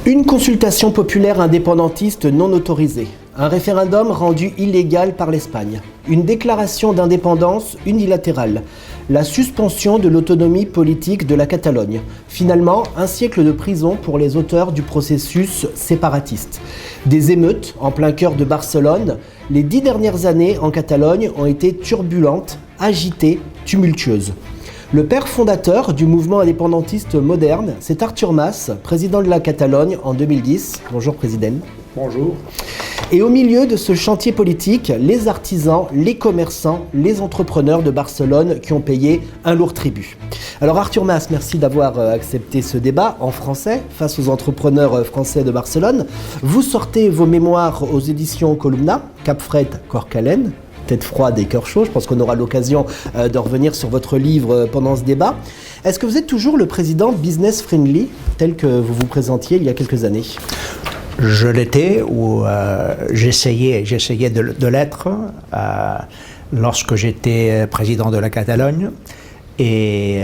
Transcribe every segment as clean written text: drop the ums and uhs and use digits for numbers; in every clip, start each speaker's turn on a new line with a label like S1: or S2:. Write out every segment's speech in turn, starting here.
S1: Une consultation populaire indépendantiste non autorisée, un référendum rendu illégal par l'Espagne, une déclaration d'indépendance unilatérale, la suspension de l'autonomie politique de la Catalogne, finalement un siècle de prison pour les auteurs du processus séparatiste. Des émeutes en plein cœur de Barcelone, les 10 dernières années en Catalogne ont été turbulentes, agitées, tumultueuses. Le père fondateur du mouvement indépendantiste moderne, c'est Artur Mas, président de la Catalogne en 2010. Bonjour président.
S2: Bonjour.
S1: Et au milieu de ce chantier politique, les artisans, les commerçants, les entrepreneurs de Barcelone qui ont payé un lourd tribut. Alors Artur Mas, merci d'avoir accepté ce débat en français face aux entrepreneurs français de Barcelone. Vous sortez vos mémoires aux éditions Columna, Cap Fred, Cor Calent. Tête froide et cœur chaud, je pense qu'on aura l'occasion de revenir sur votre livre pendant ce débat. Est-ce que vous êtes toujours le président business friendly tel que vous vous présentiez il y a quelques années ?
S2: Je l'étais, ou j'essayais de l'être lorsque j'étais président de la Catalogne, et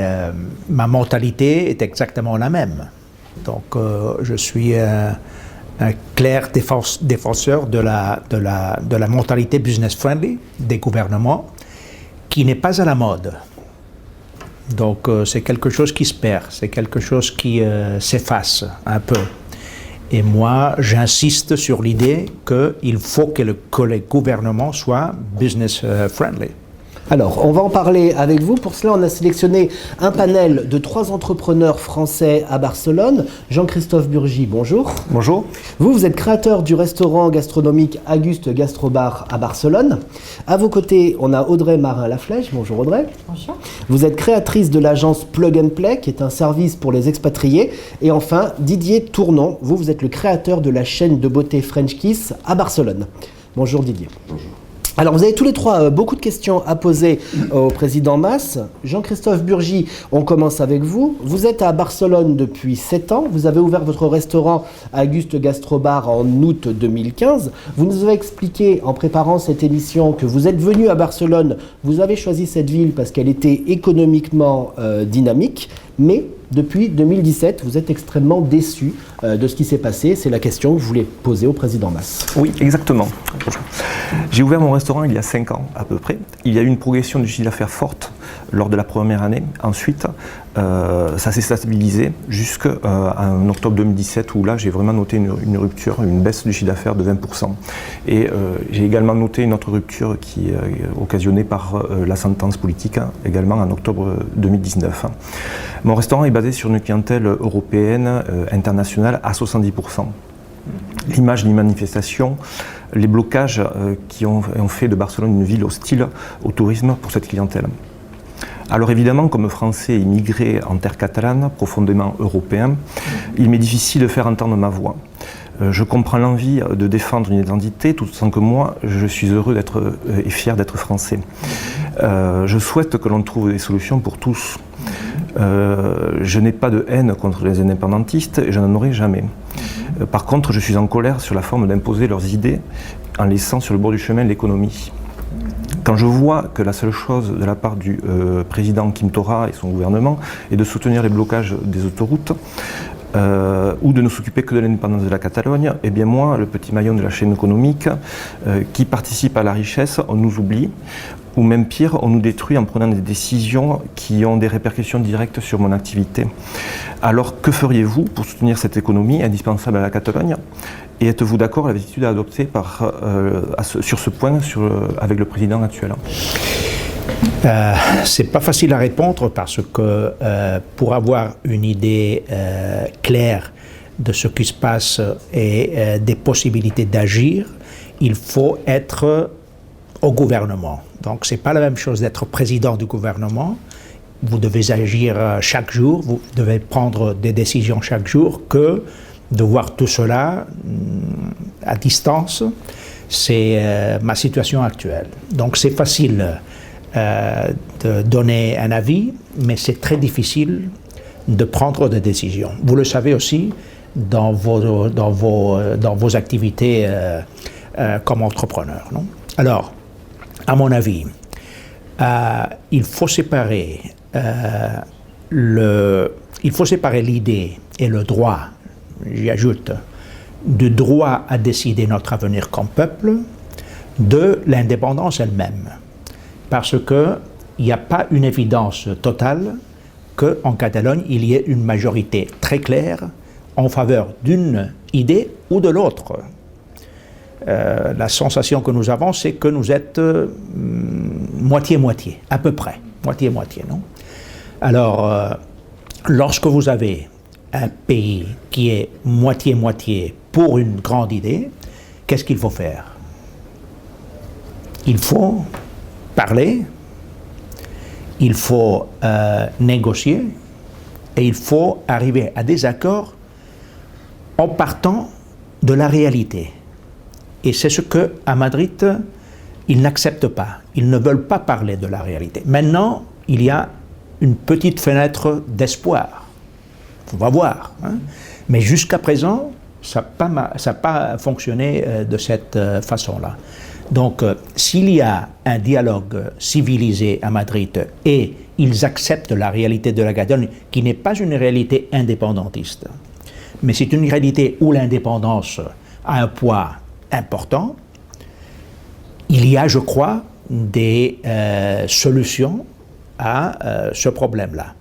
S2: ma mentalité est exactement la même. Donc je suis un clair défenseur de la mentalité business-friendly des gouvernements qui n'est pas à la mode. Donc c'est quelque chose qui se perd, c'est quelque chose qui s'efface un peu. Et moi, j'insiste sur l'idée qu'il faut que les gouvernements soient business-friendly.
S1: Alors, on va en parler avec vous. Pour cela, on a sélectionné un panel de 3 entrepreneurs français à Barcelone. Jean-Christophe Burgy, bonjour.
S3: Bonjour.
S1: Vous êtes créateur du restaurant gastronomique Auguste Gastrobar à Barcelone. À vos côtés, on a Audrey Marin-Laflèche. Bonjour Audrey.
S4: Bonjour.
S1: Vous êtes créatrice de l'agence Plug and Play, qui est un service pour les expatriés. Et enfin, Didier Tournon. Vous êtes le créateur de la chaîne de beauté French Kiss à Barcelone. Bonjour Didier. Bonjour. Alors, vous avez tous les 3 beaucoup de questions à poser au président Mas. Jean-Christophe Burgy, on commence avec vous. Vous êtes à Barcelone depuis 7 ans. Vous avez ouvert votre restaurant Auguste Gastrobar en août 2015. Vous nous avez expliqué en préparant cette émission que vous êtes venu à Barcelone. Vous avez choisi cette ville parce qu'elle était économiquement dynamique. Mais depuis 2017, vous êtes extrêmement déçu de ce qui s'est passé. C'est la question que je voulais poser au président Mas.
S3: Oui, exactement. J'ai ouvert mon restaurant il y a 5 ans à peu près. Il y a eu une progression du chiffre d'affaires forte lors de la première année. Ensuite, ça s'est stabilisé jusqu'en octobre 2017 où là j'ai vraiment noté une rupture, une baisse du chiffre d'affaires de 20%. Et j'ai également noté une autre rupture qui est occasionnée par la sentence politique, également en octobre 2019. Mon restaurant est basé sur une clientèle européenne, internationale à 70%. L'image des manifestations, les blocages qui ont fait de Barcelone une ville hostile au tourisme pour cette clientèle. Alors évidemment, comme Français immigré en terre catalane, profondément européen, il m'est difficile de faire entendre ma voix. Je comprends l'envie de défendre une identité, tout autant que moi, je suis heureux et fier d'être français. Je souhaite que l'on trouve des solutions pour tous. Je n'ai pas de haine contre les indépendantistes et je n'en aurai jamais. Par contre, je suis en colère sur la forme d'imposer leurs idées en laissant sur le bord du chemin l'économie. Quand je vois que la seule chose de la part du président Quim Torra et son gouvernement est de soutenir les blocages des autoroutes ou de ne s'occuper que de l'indépendance de la Catalogne, eh bien moi, le petit maillon de la chaîne économique qui participe à la richesse, on nous oublie. Ou même pire, on nous détruit en prenant des décisions qui ont des répercussions directes sur mon activité. Alors que feriez-vous pour soutenir cette économie indispensable à la Catalogne ? Et êtes-vous d'accord avec l'attitude adoptée sur ce point avec le président actuel ?
S2: C'est pas facile à répondre parce que pour avoir une idée claire de ce qui se passe et des possibilités d'agir, il faut être au gouvernement. Donc, ce n'est pas la même chose d'être président du gouvernement. Vous devez agir chaque jour, vous devez prendre des décisions chaque jour, que de voir tout cela à distance. C'est ma situation actuelle. Donc, c'est facile de donner un avis, mais c'est très difficile de prendre des décisions. Vous le savez aussi dans vos activités comme entrepreneur, non ? Alors, à mon avis, il faut séparer l'idée et le droit j'y ajoute, du droit à décider notre avenir comme peuple, de l'indépendance elle-même. Parce qu'il n'y a pas une évidence totale qu'en Catalogne, il y ait une majorité très claire en faveur d'une idée ou de l'autre. La sensation que nous avons, c'est que nous êtes moitié-moitié, à peu près. Moitié-moitié, non? Alors, lorsque vous avez un pays qui est moitié-moitié pour une grande idée, qu'est-ce qu'il faut faire? Il faut parler, il faut négocier et il faut arriver à des accords en partant de la réalité. Et c'est ce qu'à Madrid, ils n'acceptent pas. Ils ne veulent pas parler de la réalité. Maintenant, il y a une petite fenêtre d'espoir. On va voir. Hein. Mais jusqu'à présent, ça n'a pas fonctionné de cette façon-là. Donc, s'il y a un dialogue civilisé à Madrid et ils acceptent la réalité de la Catalogne, qui n'est pas une réalité indépendantiste, mais c'est une réalité où l'indépendance a un poids important, il y a, je crois, des solutions à ce problème-là.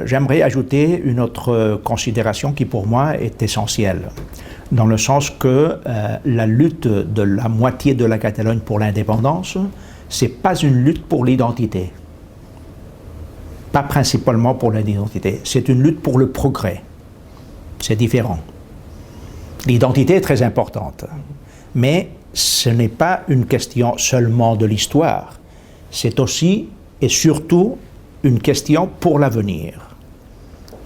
S2: J'aimerais ajouter une autre considération qui pour moi est essentielle, dans le sens que la lutte de la moitié de la Catalogne pour l'indépendance, ce n'est pas une lutte pour l'identité, pas principalement pour l'identité, c'est une lutte pour le progrès. C'est différent. L'identité est très importante, mais ce n'est pas une question seulement de l'histoire, c'est aussi et surtout une question pour l'avenir.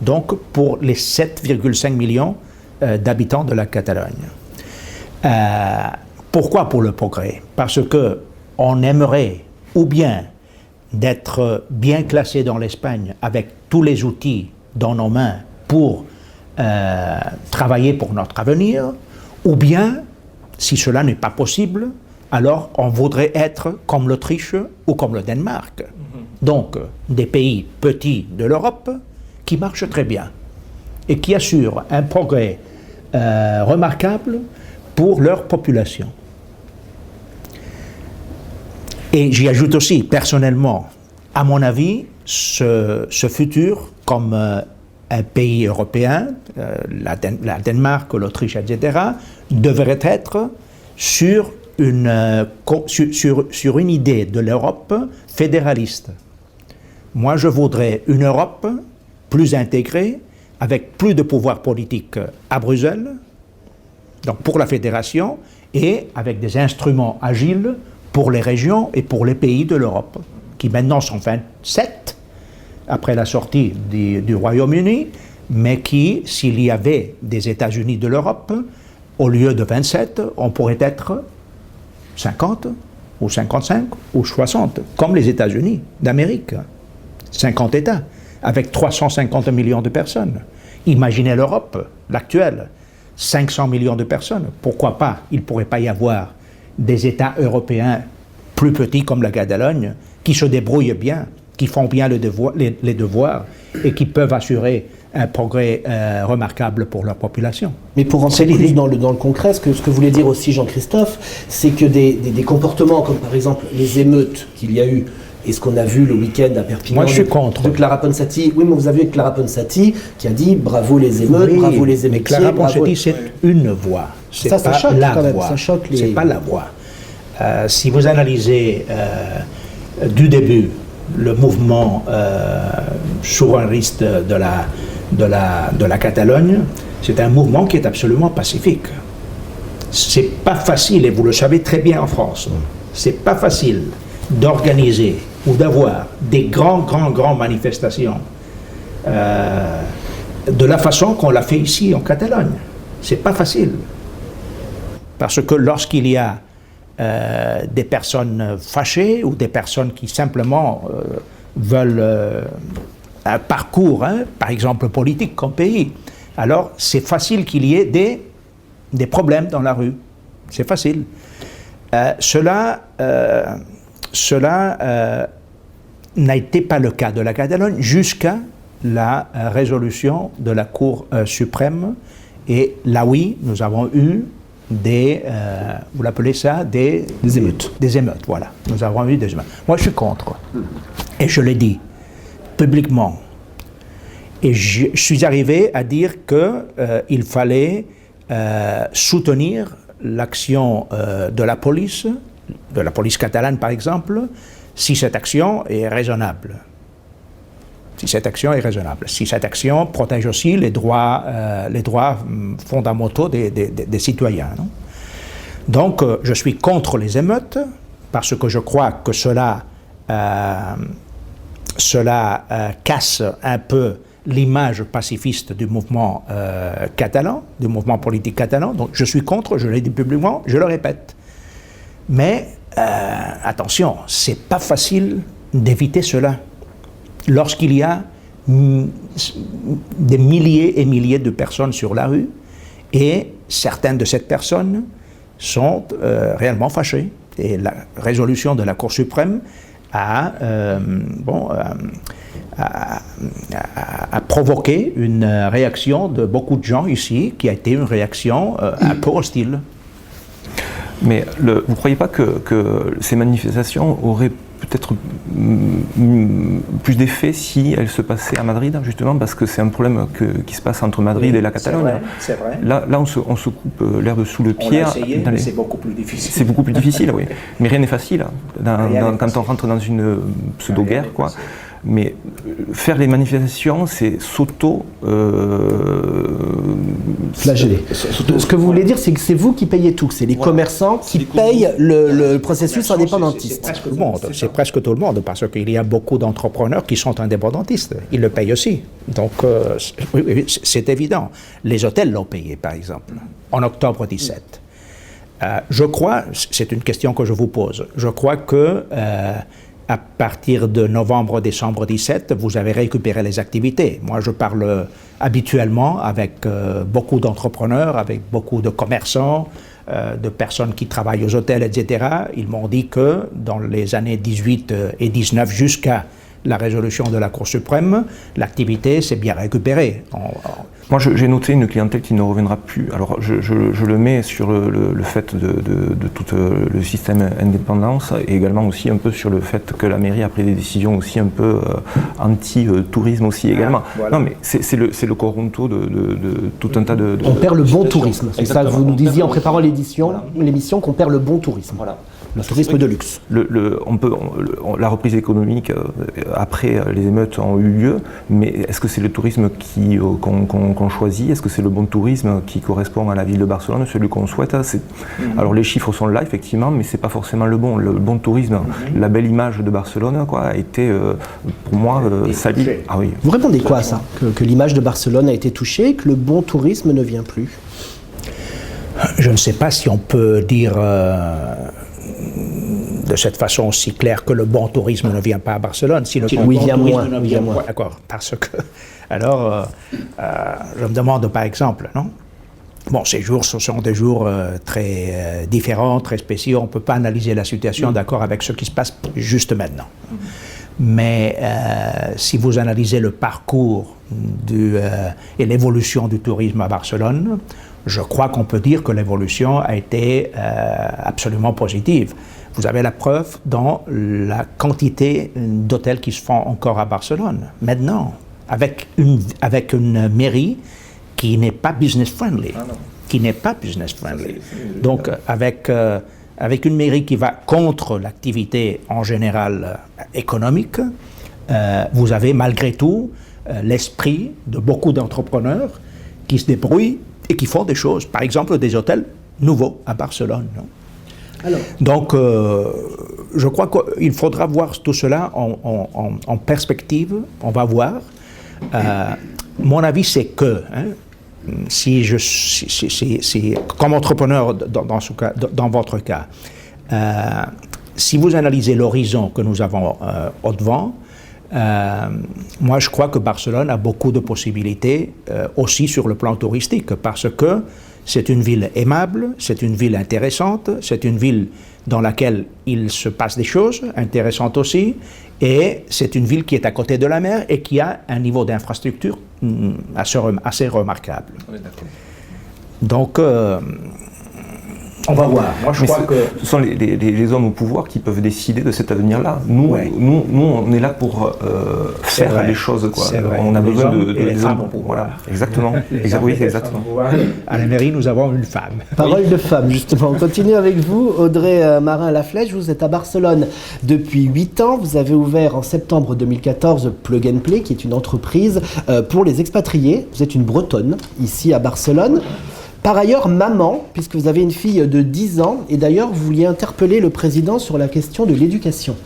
S2: Donc pour les 7,5 millions d'habitants de la Catalogne. Pourquoi pour le progrès? Parce qu'on aimerait ou bien d'être bien classé dans l'Espagne avec tous les outils dans nos mains pour travailler pour notre avenir, ou bien, si cela n'est pas possible, alors on voudrait être comme l'Autriche ou comme le Danemark. Donc, des pays petits de l'Europe qui marchent très bien et qui assurent un progrès remarquable pour leur population. Et j'y ajoute aussi, personnellement, à mon avis, ce futur, comme un pays européen, la Danemark, l'Autriche, etc., devrait être sur une idée de l'Europe fédéraliste. Moi, je voudrais une Europe plus intégrée, avec plus de pouvoir politique à Bruxelles, donc pour la fédération, et avec des instruments agiles pour les régions et pour les pays de l'Europe, qui maintenant sont 27, après la sortie du Royaume-Uni, mais qui, s'il y avait des États-Unis de l'Europe, au lieu de 27, on pourrait être 50, ou 55, ou 60, comme les États-Unis d'Amérique. 50 États, avec 350 millions de personnes. Imaginez l'Europe, l'actuelle, 500 millions de personnes. Pourquoi pas? Il ne pourrait pas y avoir des États européens plus petits comme la Catalogne, qui se débrouillent bien, qui font bien les devoirs et qui peuvent assurer un progrès remarquable pour leur population.
S1: Mais pour rentrer plus dans le concret, ce que voulait dire aussi Jean-Christophe, c'est que des comportements comme par exemple les émeutes qu'il y a eu, et ce qu'on a vu le week-end à Perpignan.
S2: Moi, je suis contre.
S1: De Clara Ponsati. Oui, mais vous avez vu Clara Ponsati qui a dit bravo les émeutes, oui, bravo les émeutiers.
S2: Clara Ponsati, c'est une voix. C'est
S1: ça
S2: pas
S1: choque
S2: la
S1: quand même.
S2: voix.
S1: Ça choque les...
S2: C'est pas la voix. Si vous analysez du début le mouvement souverainiste de la Catalogne, c'est un mouvement qui est absolument pacifique. C'est pas facile, et vous le savez très bien en France, c'est pas facile d'organiser ou d'avoir des grandes manifestations de la façon qu'on l'a fait ici en Catalogne. C'est pas facile. Parce que lorsqu'il y a des personnes fâchées ou des personnes qui simplement veulent un parcours, par exemple politique comme pays, alors c'est facile qu'il y ait des problèmes dans la rue. C'est facile. Cela n'a été pas le cas de la Catalogne jusqu'à la résolution de la Cour suprême. Et là, oui, nous avons eu vous l'appelez ça, des
S1: émeutes.
S2: Des émeutes, voilà. Nous avons eu des émeutes. Moi, je suis contre. Et je l'ai dit publiquement. Et je suis arrivé à dire qu'il fallait soutenir l'action de la police catalane par exemple, si cette action est raisonnable. Si cette action protège aussi les droits fondamentaux des citoyens. Non? Donc, je suis contre les émeutes, parce que je crois que cela casse un peu l'image pacifiste du mouvement catalan, du mouvement politique catalan. Donc, je suis contre, je l'ai dit publiquement, je le répète. Mais, attention, c'est pas facile d'éviter cela. Lorsqu'il y a des milliers et milliers de personnes sur la rue, et certaines de ces personnes sont réellement fâchées. Et la résolution de la Cour suprême a provoqué une réaction de beaucoup de gens ici, qui a été une réaction un peu hostile.
S3: Mais vous ne croyez pas que ces manifestations auraient peut-être plus d'effet si elles se passaient à Madrid, justement, parce que c'est un problème qui se passe entre Madrid et la Catalogne.
S2: C'est vrai.
S3: Là on se coupe l'herbe sous le pied.
S2: On l'a essayé, mais c'est beaucoup plus difficile.
S3: C'est beaucoup plus difficile, oui. Mais rien n'est facile quand on rentre dans une pseudo-guerre, quoi. Mais faire les manifestations, c'est
S1: flageller. Ce que vous voulez dire, c'est que c'est vous qui payez tout, c'est les commerçants qui payent le processus indépendantiste.
S2: C'est presque tout le monde, c'est presque tout le monde, parce qu'il y a beaucoup d'entrepreneurs qui sont indépendantistes. Ils le payent aussi. Donc, c'est évident. Les hôtels l'ont payé, par exemple, en octobre 17. Je crois, c'est une question que je vous pose, je crois que à partir de novembre-décembre 17, vous avez récupéré les activités. Moi, je parle habituellement avec beaucoup d'entrepreneurs, avec beaucoup de commerçants, de personnes qui travaillent aux hôtels, etc. Ils m'ont dit que dans les années 18 et 19, jusqu'à la résolution de la Cour suprême, l'activité s'est bien récupérée.
S3: Moi, j'ai noté une clientèle qui ne reviendra plus. Alors, je le mets sur le fait de tout le système indépendance, et également aussi un peu sur le fait que la mairie a pris des décisions aussi un peu anti-tourisme aussi également. Voilà. Non, mais c'est le coronto de tout un tas de...
S1: On perd le bon tourisme. C'est ça, vous nous disiez en préparant l'émission qu'on perd le bon tourisme. Voilà. Le tourisme de luxe.
S3: La reprise économique après les émeutes ont eu lieu, mais est-ce que c'est le tourisme qu'on choisit? Est-ce que c'est le bon tourisme qui correspond à la ville de Barcelone, celui qu'on souhaite? Alors les chiffres sont là effectivement, mais c'est pas forcément le bon. Le bon tourisme, la belle image de Barcelone, a été pour moi salie. Ah oui.
S1: Vous répondez quoi à ça? Que l'image de Barcelone a été touchée, que le bon tourisme ne vient plus?
S2: Je ne sais pas si on peut dire de cette façon aussi claire que le bon tourisme ne vient pas à Barcelone. Si le bon tourisme ne vient moins. D'accord. Parce que, alors, je me demande par exemple, non? Bon, ces jours, ce sont des jours très différents, très spéciaux. On ne peut pas analyser la situation d'accord avec ce qui se passe juste maintenant. Mais si vous analysez le parcours et l'évolution du tourisme à Barcelone, je crois qu'on peut dire que l'évolution a été absolument positive. Vous avez la preuve dans la quantité d'hôtels qui se font encore à Barcelone. Maintenant, avec une mairie qui n'est pas business-friendly. Donc, avec une mairie qui va contre l'activité en général économique, vous avez malgré tout l'esprit de beaucoup d'entrepreneurs qui se débrouillent et qui font des choses. Par exemple, des hôtels nouveaux à Barcelone. Non? Alors. Donc, je crois qu'il faudra voir tout cela en perspective. On va voir. Mon avis, c'est que, si comme entrepreneur dans votre cas, si vous analysez l'horizon que nous avons au-devant, moi je crois que Barcelone a beaucoup de possibilités aussi sur le plan touristique, parce que C'est une ville aimable, c'est une ville intéressante, c'est une ville dans laquelle il se passe des choses intéressantes aussi, et c'est une ville qui est à côté de la mer et qui a un niveau d'infrastructure assez remarquable. Donc, on va voir. Moi, je crois que
S3: ce sont les hommes au pouvoir qui peuvent décider de cet avenir-là. Nous, on est là pour faire les choses. Quoi. On a besoin de les hommes au pouvoir. Voilà. Exactement. Oui, exactement.
S2: À la mairie, nous avons une femme.
S1: Parole de femme, justement. On continue avec vous, Audrey Marin-Laflèche. Vous êtes à Barcelone depuis 8 ans. Vous avez ouvert en septembre 2014 Plug and Play, qui est une entreprise pour les expatriés. Vous êtes une Bretonne, ici à Barcelone. Par ailleurs, maman, puisque vous avez une fille de 10 ans, et d'ailleurs, vous vouliez interpeller le président sur la question de l'éducation.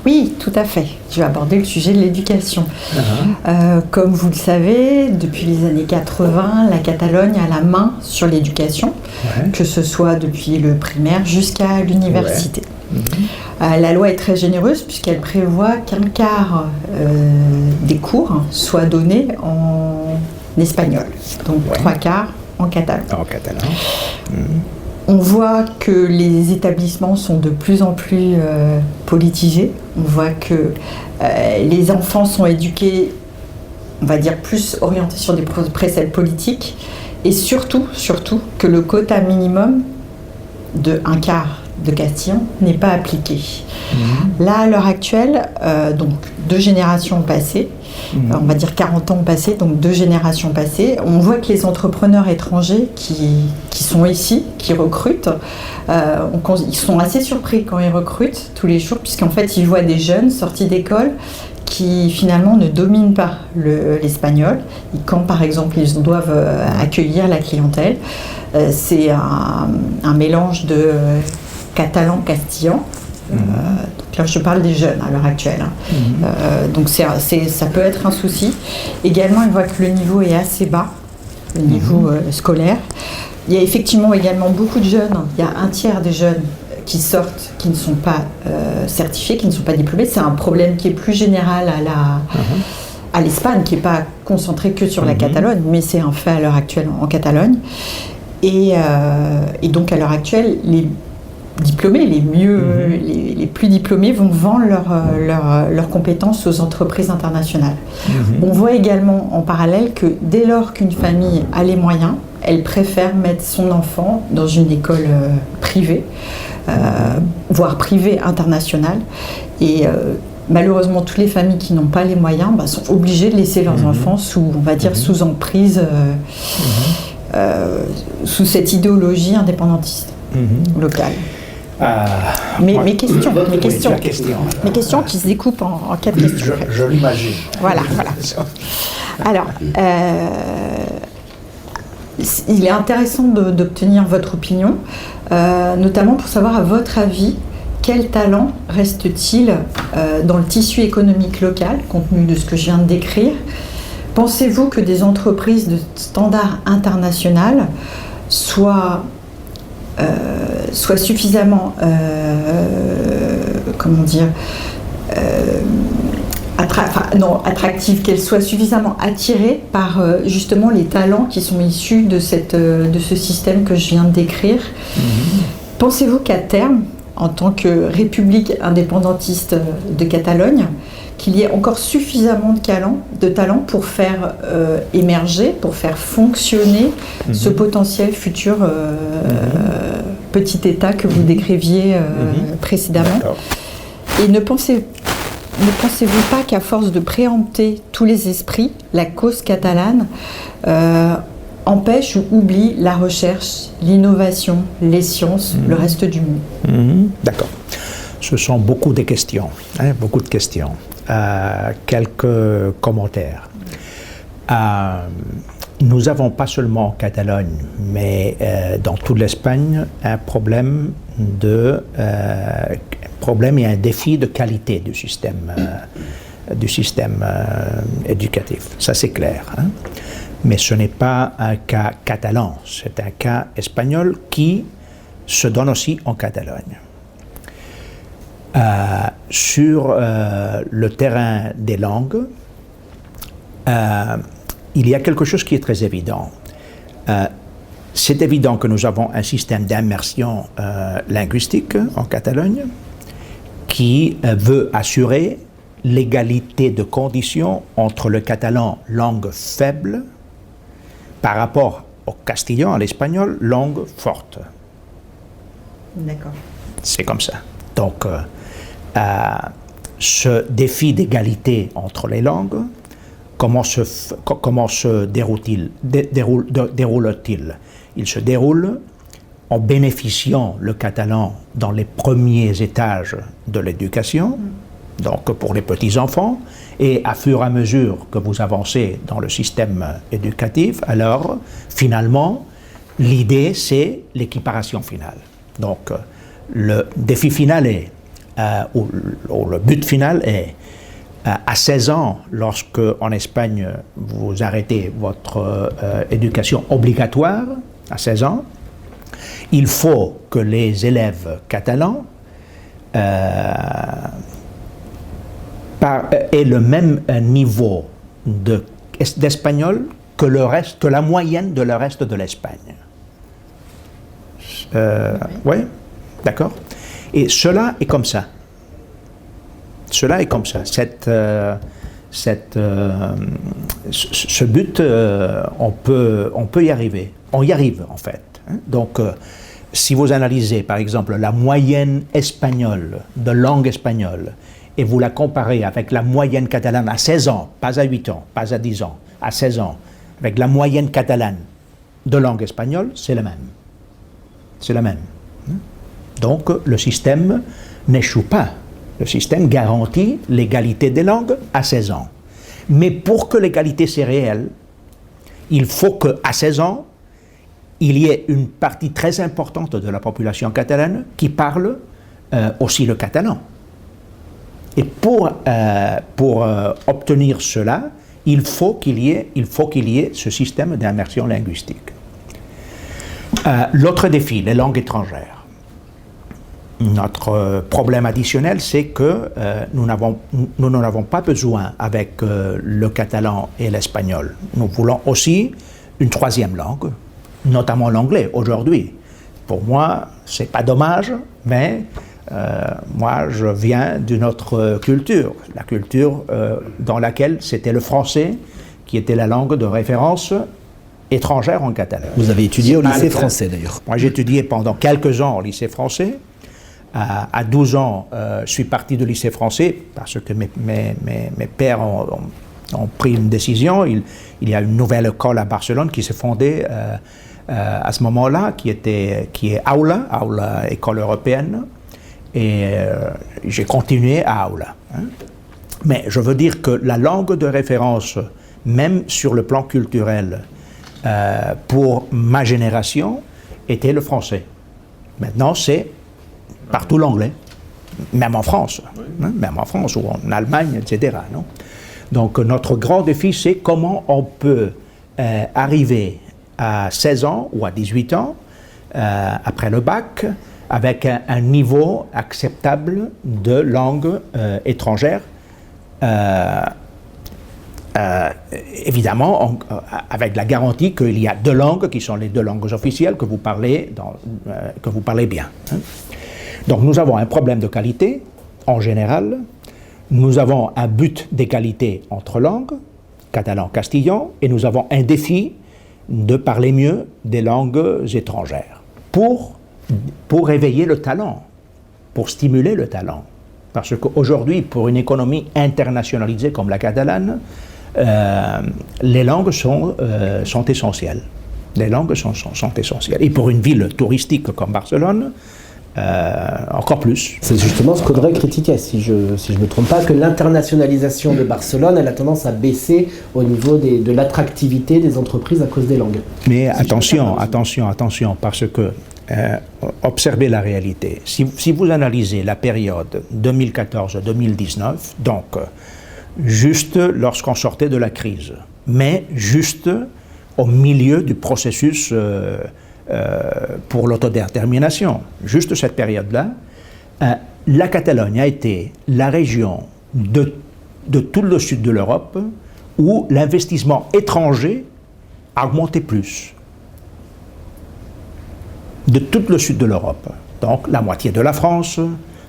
S4: Oui, tout à fait. Je vais aborder le sujet de l'éducation. Comme vous le savez, depuis les années 80, la Catalogne a la main sur l'éducation, que ce soit depuis le primaire jusqu'à l'université. La loi est très généreuse puisqu'elle prévoit qu'un quart des cours soient donnés en espagnol, donc 3 quarts en catalan. On voit que les établissements sont de plus en plus politisés. On voit que les enfants sont éduqués, on va dire, plus orientés sur des préceptes politiques. Et surtout que le quota minimum de 1 quart de Castillon n'est pas appliqué. Là, à l'heure actuelle, donc 2 générations passées, on va dire 40 ans passés, donc 2 générations passées, on voit que les entrepreneurs étrangers qui sont ici, qui recrutent, ils sont assez surpris quand ils recrutent tous les jours, puisqu'en fait, ils voient des jeunes sortis d'école qui finalement ne dominent pas l'espagnol. Et quand par exemple ils doivent accueillir la clientèle, c'est un mélange de catalan-castillan. Donc là je parle des jeunes à l'heure actuelle. Donc ça peut être un souci. Également, on voit que le niveau est assez bas, le niveau scolaire. Il y a effectivement également beaucoup de jeunes, il y a 1/3 des jeunes qui sortent, qui ne sont pas certifiés, qui ne sont pas diplômés. C'est un problème qui est plus général à l'Espagne, qui n'est pas concentré que sur la Catalogne, mais c'est un fait à l'heure actuelle en Catalogne. Et donc à l'heure actuelle, les diplômés, les plus diplômés vont vendre leurs compétences aux entreprises internationales. On voit également en parallèle que dès lors qu'une famille a les moyens, elle préfère mettre son enfant dans une école privée, voire privée internationale. Et malheureusement, toutes les familles qui n'ont pas les moyens sont obligées de laisser leurs enfants sous, on va dire, sous emprise, sous cette idéologie indépendantiste locale. Mes questions qui se découpent en 4 questions.
S2: Je l'imagine.
S4: Voilà. Alors, il est intéressant d'obtenir votre opinion, notamment pour savoir, à votre avis, quel talent reste-t-il dans le tissu économique local, compte tenu de ce que je viens de décrire? Pensez-vous que des entreprises de standard international soient suffisamment, attractives, qu'elles soient suffisamment attirées par justement les talents qui sont issus de ce système que je viens de décrire? Pensez-vous qu'à terme, en tant que république indépendantiste de Catalogne, qu'il y ait encore suffisamment de talent pour faire émerger, pour faire fonctionner ce potentiel futur petit État que vous décriviez précédemment? Et ne pensez-vous pas qu'à force de préempter tous les esprits, la cause catalane empêche ou oublie la recherche, l'innovation, les sciences, le reste du monde?
S2: D'accord. Ce sont beaucoup de questions. Beaucoup de questions. Quelques commentaires. Nous n'avons pas seulement en Catalogne, mais dans toute l'Espagne, un problème et un défi de qualité du système éducatif. Ça, c'est clair. Mais ce n'est pas un cas catalan, c'est un cas espagnol qui se donne aussi en Catalogne. Sur le terrain des langues, il y a quelque chose qui est très évident. C'est évident que nous avons un système d'immersion linguistique en Catalogne qui veut assurer l'égalité de conditions entre le catalan, langue faible, par rapport au castillan, à l'espagnol, langue forte.
S4: D'accord.
S2: C'est comme ça. Donc, ce défi d'égalité entre les langues, comment se déroule-t-il? Il se déroule en bénéficiant le catalan dans les premiers étages de l'éducation, donc pour les petits-enfants, et à fur et à mesure que vous avancez dans le système éducatif, alors finalement, l'idée c'est l'équiparation finale. Donc le défi final est, ou le but final est, à 16 ans, lorsque en Espagne vous arrêtez votre éducation obligatoire, à 16 ans, il faut que les élèves catalans aient le même niveau d'espagnol que la moyenne de le reste de l'Espagne. Oui, d'accord. Et cela est comme ça. Cela est comme ça. Ce but, on peut y arriver. On y arrive, en fait. Donc, si vous analysez, par exemple, la moyenne espagnole, de langue espagnole, et vous la comparez avec la moyenne catalane à 16 ans, pas à 8 ans, pas à 10 ans, à 16 ans, avec la moyenne catalane de langue espagnole, c'est la même. C'est la même. Donc, le système n'échoue pas. Le système garantit l'égalité des langues à 16 ans. Mais pour que l'égalité soit réelle, il faut qu'à 16 ans, il y ait une partie très importante de la population catalane qui parle aussi le catalan. Et pour obtenir cela, il faut qu'il y ait ce système d'immersion linguistique. L'autre défi, les langues étrangères. Notre problème additionnel, c'est que nous n'en avons pas besoin avec le catalan et l'espagnol. Nous voulons aussi une troisième langue, notamment l'anglais aujourd'hui. Pour moi, c'est pas dommage, mais moi, je viens d'une autre culture, la culture dans laquelle c'était le français qui était la langue de référence étrangère en Catalogne.
S1: Vous avez étudié au lycée français d'ailleurs.
S2: Moi, j'ai étudié pendant quelques ans au lycée français. À 12 ans, je suis parti du lycée français parce que mes pères ont pris une décision. Il y a une nouvelle école à Barcelone qui s'est fondée à ce moment-là, qui est Aula, école européenne. Et j'ai continué à Aula. Mais je veux dire que la langue de référence, même sur le plan culturel, pour ma génération, était le français. Maintenant, c'est partout l'anglais, même en France, même en France ou en Allemagne, etc. Non? Donc notre grand défi, c'est comment on peut arriver à 16 ans ou à 18 ans, après le bac, avec un niveau acceptable de langue étrangère, évidemment avec la garantie qu'il y a deux langues qui sont les deux langues officielles que vous parlez bien. Hein. Donc nous avons un problème de qualité en général, nous avons un but d'égalité entre langues, catalan-castillan, et nous avons un défi de parler mieux des langues étrangères pour éveiller le talent, pour stimuler le talent. Parce qu'aujourd'hui, pour une économie internationalisée comme la catalane, les langues sont essentielles. Les langues sont essentielles. Et pour une ville touristique comme Barcelone, encore plus.
S1: C'est justement ce qu'Audrey critiquait, si je ne me trompe pas, que l'internationalisation de Barcelone, elle a tendance à baisser au niveau de l'attractivité des entreprises à cause des langues.
S2: Mais attention, parce que observez la réalité. Si vous analysez la période 2014-2019, donc juste lorsqu'on sortait de la crise, mais juste au milieu du processus pour l'autodétermination, juste cette période-là, la Catalogne a été la région de tout le sud de l'Europe où l'investissement étranger a augmenté plus. de tout le sud de l'Europe. Donc la moitié de la France,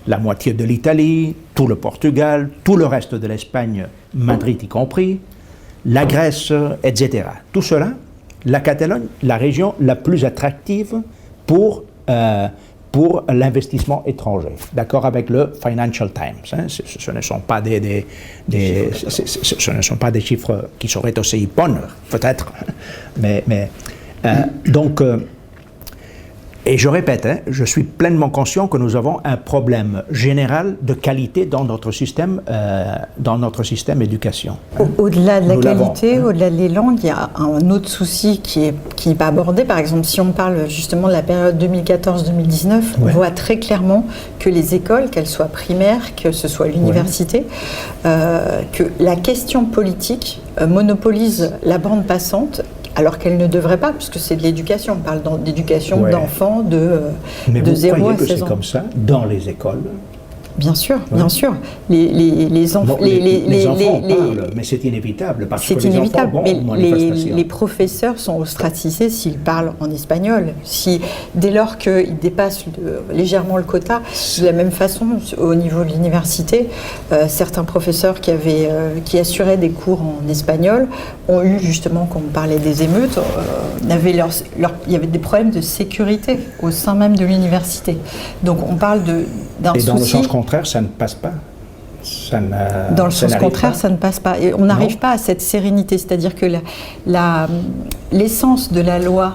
S2: la moitié de l'Italie, tout le Portugal, tout le reste de l'Espagne, Madrid y compris, la Grèce, etc. Tout cela, la Catalogne, la région la plus attractive pour l'investissement étranger. D'accord avec le Financial Times. Hein. Ce ne sont pas ce ne sont pas des chiffres qui seraient aussi bons, peut-être. Donc, et je répète, hein, je suis pleinement conscient que nous avons un problème général de qualité dans notre système éducation.
S4: Au-delà de la qualité, au-delà des langues, il y a un autre souci qui n'est pas abordé. Par exemple, si on parle justement de la période 2014-2019, on voit très clairement que les écoles, qu'elles soient primaires, que ce soit l'université, que la question politique monopolise la bande passante, alors qu'elle ne devrait pas, puisque c'est de l'éducation. On parle d'éducation d'enfants de 0 à 16 ans.
S2: Mais vous croyez que c'est comme ça dans les écoles?
S4: Bien sûr, bien sûr. Les enfants
S2: parlent, mais c'est inévitable parce que les enfants vont aux manifestations.
S4: Les professeurs sont ostracisés s'ils parlent en espagnol. Dès lors qu'ils dépassent légèrement le quota, de la même façon, au niveau de l'université, certains professeurs qui assuraient des cours en espagnol ont eu, justement, quand on parlait des émeutes, il y avait des problèmes de sécurité au sein même de l'université. Donc on parle d'un souci...
S2: Et dans le sens contraire, ça ne passe pas.
S4: Dans le sens contraire, ça ne passe pas. Et on n'arrive pas à cette sérénité. C'est-à-dire que l'essence de la loi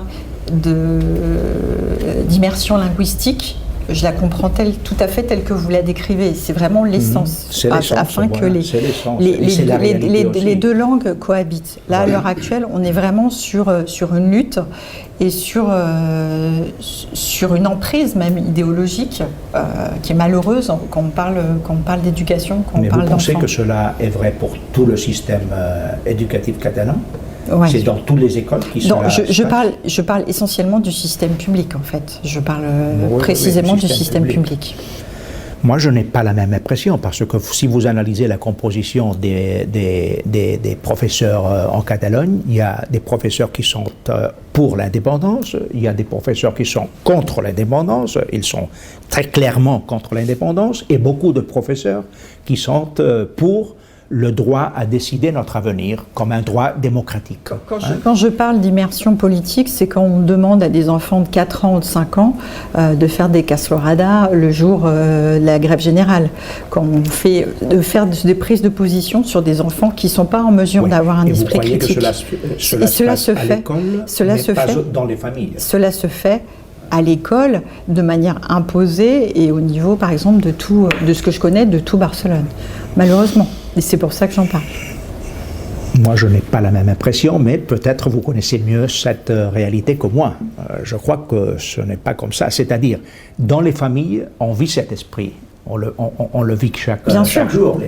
S4: d'immersion linguistique, je la comprends tout à fait telle que vous la décrivez. C'est vraiment l'essence, afin que les deux langues cohabitent. Là, à l'heure actuelle, on est vraiment sur une lutte et sur une emprise même idéologique qui est malheureuse quand on parle d'éducation, quand on parle d'enfants.
S2: Mais vous pensez que cela est vrai pour tout le système éducatif catalan?
S4: Ouais.
S2: C'est dans toutes les écoles qui sont là.
S4: Je parle essentiellement du système public, en fait. Je parle précisément du système public.
S2: Moi, je n'ai pas la même impression, parce que si vous analysez la composition des professeurs en Catalogne, il y a des professeurs qui sont pour l'indépendance, il y a des professeurs qui sont contre l'indépendance, ils sont très clairement contre l'indépendance, et beaucoup de professeurs qui sont pour le droit à décider notre avenir comme un droit démocratique.
S4: Quand je parle d'immersion politique, c'est quand on demande à des enfants de 4 ans ou de 5 ans de faire des casloradas le jour de la grève générale. Quand on fait des prises de position sur des enfants qui ne sont pas en mesure d'avoir un esprit critique.
S2: Vous croyez que cela se passe à l'école, mais pas dans les familles?
S4: Cela se fait à l'école de manière imposée et au niveau, par exemple, de ce que je connais de tout Barcelone, malheureusement. Et c'est pour ça que j'en parle.
S2: Moi, je n'ai pas la même impression, mais peut-être vous connaissez mieux cette réalité que moi. Je crois que ce n'est pas comme ça. C'est-à-dire, dans les familles, on vit cet esprit. On le vit chaque jour.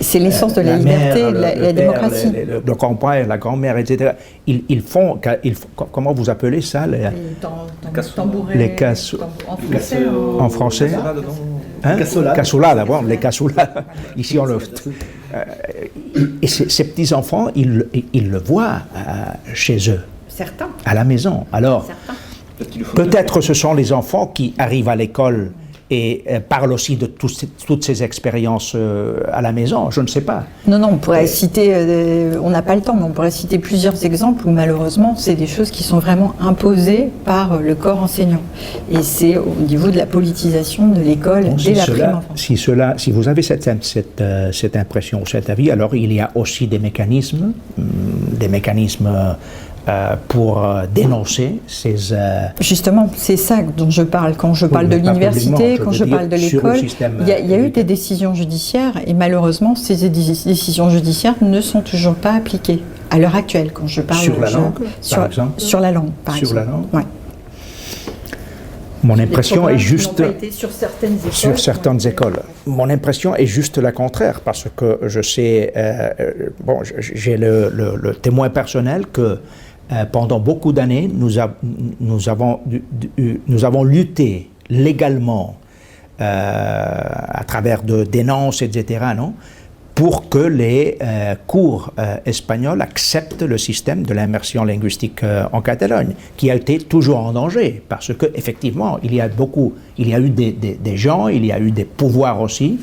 S4: C'est l'essence de la liberté, de la démocratie.
S2: Le grand-père, la grand-mère, etc. Ils font, comment vous appelez ça? Les tambourets. En français. Cassola, d'abord, les cassolas. Ici, on le... Et ces petits-enfants, ils le voient chez eux.
S4: Certains.
S2: À la maison. Alors, peut-être ce sont les enfants qui arrivent à l'école et parle aussi de toutes ces expériences à la maison, je ne sais pas.
S4: Non, on pourrait citer, on n'a pas le temps, mais on pourrait citer plusieurs exemples où malheureusement c'est des choses qui sont vraiment imposées par le corps enseignant. Et c'est au niveau de la politisation de l'école dès la prime enfance.
S2: Si vous avez cette impression ou cet avis, alors il y a aussi des mécanismes pour dénoncer ces...
S4: Justement, c'est ça dont je parle. Quand je parle de l'université, quand je parle de l'école, il y a eu des décisions judiciaires et malheureusement, ces décisions judiciaires ne sont toujours pas appliquées à l'heure actuelle. Quand je parle
S2: sur la langue, par exemple.
S4: Sur la langue, par exemple.
S2: Sur la langue.
S4: Ouais.
S2: Mon impression est juste
S4: sur certaines écoles.
S2: Mon impression est juste la contraire, parce que je sais, j'ai le témoin personnel que pendant beaucoup d'années, nous avons lutté légalement à travers de dénonces, etc., pour que les cours espagnols acceptent le système de l'immersion linguistique en Catalogne, qui a été toujours en danger, parce qu'effectivement, il y a eu des gens, il y a eu des pouvoirs aussi,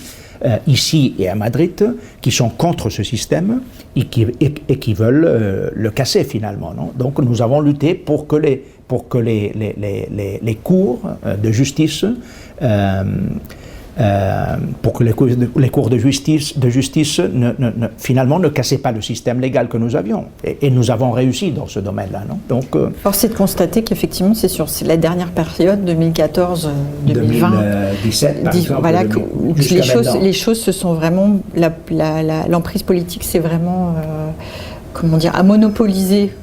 S2: ici et à Madrid, qui sont contre ce système et qui veulent le casser finalement. Non? Donc nous avons lutté pour que les cours de justice pour que les cours de justice finalement ne cassaient pas le système légal que nous avions. Et nous avons réussi dans ce domaine-là. Non? Donc,
S4: force est de constater qu'effectivement, c'est la dernière période, 2014-2020,
S2: 2017, par exemple,
S4: voilà, où les choses se sont vraiment... l'emprise politique, c'est vraiment, a monopolisé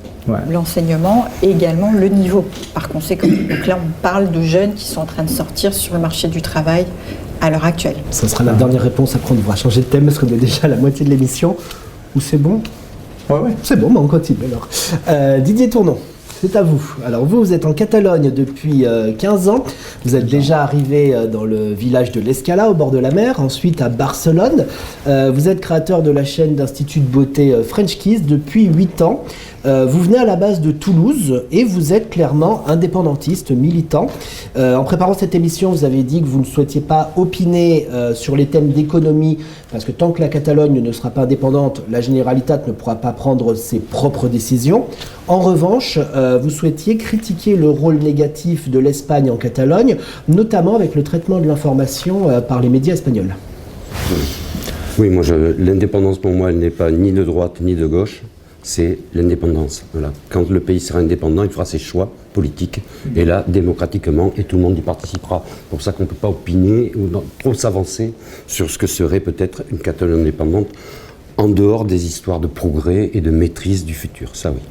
S4: l'enseignement et également le niveau. Par conséquent, donc là, on parle de jeunes qui sont en train de sortir sur le marché du travail à l'heure actuelle.
S1: Ça sera la dernière réponse, après on devra changer de thème parce qu'on est déjà à la moitié de l'émission. Ou c'est bon ?
S2: Ouais.
S1: C'est bon, on continue alors. Didier Tournon, c'est à vous. Alors vous êtes en Catalogne depuis 15 ans. Vous êtes déjà arrivé dans le village de l'Escala, au bord de la mer, ensuite à Barcelone. Vous êtes créateur de la chaîne d'institut de beauté French Kiss depuis 8 ans. Vous venez à la base de Toulouse et vous êtes clairement indépendantiste, militant. En préparant cette émission, vous avez dit que vous ne souhaitiez pas opiner sur les thèmes d'économie, parce que tant que la Catalogne ne sera pas indépendante, la Generalitat ne pourra pas prendre ses propres décisions. En revanche, vous souhaitiez critiquer le rôle négatif de l'Espagne en Catalogne, notamment avec le traitement de l'information par les médias espagnols.
S5: Oui, l'indépendance pour moi, elle n'est pas ni de droite ni de gauche. C'est l'indépendance. Voilà. Quand le pays sera indépendant, il fera ses choix politiques, et là, démocratiquement, et tout le monde y participera. C'est pour ça qu'on ne peut pas opiner ou trop s'avancer sur ce que serait peut-être une Catalogne indépendante, en dehors des histoires de progrès et de maîtrise du futur. Ça, oui.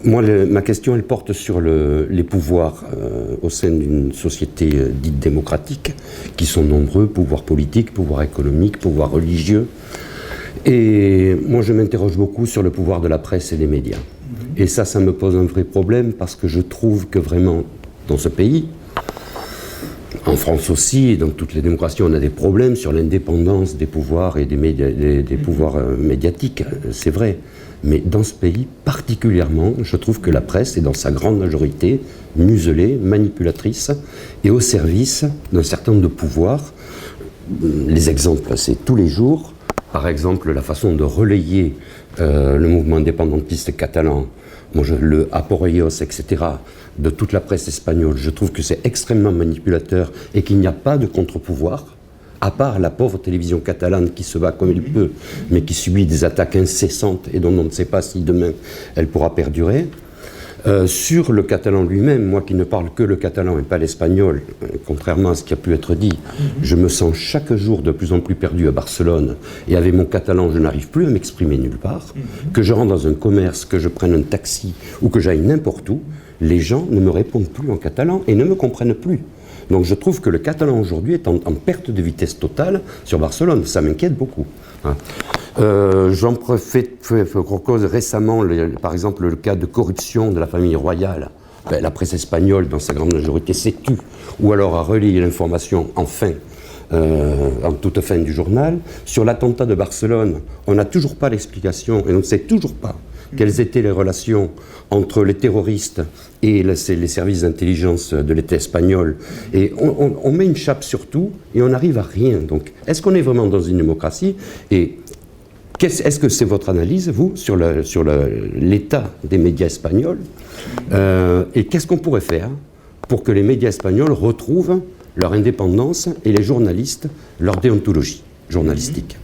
S5: Moi, ma question, elle porte sur les pouvoirs au sein d'une société dite démocratique, qui sont nombreux, pouvoirs politiques, pouvoirs économiques, pouvoirs religieux. Et moi, je m'interroge beaucoup sur le pouvoir de la presse et des médias. Et ça me pose un vrai problème, parce que je trouve que vraiment, dans ce pays, en France aussi, et dans toutes les démocraties, on a des problèmes sur l'indépendance des pouvoirs et des pouvoirs médiatiques, c'est vrai. Mais dans ce pays, particulièrement, je trouve que la presse est dans sa grande majorité muselée, manipulatrice, et au service d'un certain nombre de pouvoirs. Les exemples, c'est tous les jours. Par exemple, la façon de relayer le mouvement indépendantiste catalan, le Aporellos, etc., de toute la presse espagnole, je trouve que c'est extrêmement manipulateur et qu'il n'y a pas de contre-pouvoir, à part la pauvre télévision catalane qui se bat comme elle peut, mais qui subit des attaques incessantes et dont on ne sait pas si demain elle pourra perdurer. Sur le catalan lui-même, moi qui ne parle que le catalan et pas l'espagnol, contrairement à ce qui a pu être dit, je me sens chaque jour de plus en plus perdu à Barcelone, et avec mon catalan, je n'arrive plus à m'exprimer nulle part. Que je rentre dans un commerce, que je prenne un taxi ou que j'aille n'importe où, les gens ne me répondent plus en catalan et ne me comprennent plus. Donc je trouve que le catalan aujourd'hui est en perte de vitesse totale sur Barcelone. Ça m'inquiète beaucoup. J'en propose récemment, par exemple, le cas de corruption de la famille royale. La presse espagnole, dans sa grande majorité, s'est tue, ou alors a relayé l'information en toute fin du journal. Sur l'attentat de Barcelone, on n'a toujours pas l'explication, et on ne sait toujours pas quelles étaient les relations entre les terroristes et les services d'intelligence de l'État espagnol. Et on met une chape sur tout, et on n'arrive à rien. Donc, est-ce qu'on est vraiment dans une démocratie ? Et est-ce que c'est votre analyse, vous, sur l'état des médias espagnols ? Et qu'est-ce qu'on pourrait faire pour que les médias espagnols retrouvent leur indépendance et les journalistes leur déontologie journalistique ?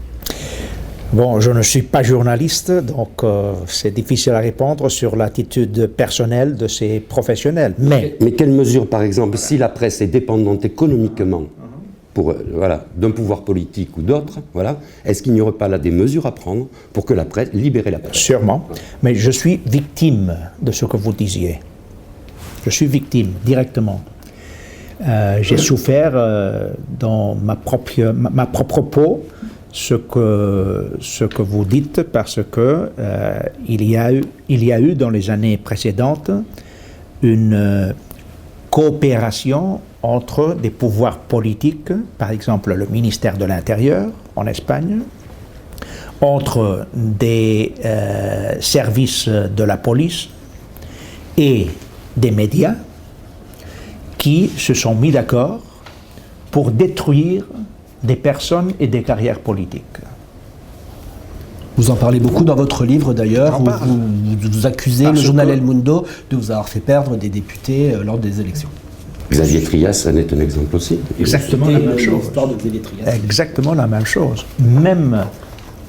S2: Bon, je ne suis pas journaliste, donc c'est difficile à répondre sur l'attitude personnelle de ces professionnels. Mais
S5: quelles mesures, par exemple, si la presse est dépendante économiquement d'un pouvoir politique ou d'autres, est-ce qu'il n'y aurait pas là des mesures à prendre pour que libérer la presse ?
S2: Sûrement, mais je suis victime de ce que vous disiez. Je suis victime, directement. J'ai souffert dans ma propre peau ce que vous dites, parce que il y a eu dans les années précédentes une coopération entre des pouvoirs politiques, par exemple le ministère de l'Intérieur en Espagne, entre des services de la police et des médias qui se sont mis d'accord pour détruire des personnes et des carrières politiques.
S1: Vous en parlez beaucoup dans votre livre d'ailleurs, où vous accusez le journal El Mundo de vous avoir fait perdre des députés lors des élections.
S5: Xavier Trias en est un exemple aussi.
S2: Exactement la même chose. Exactement la même chose. Même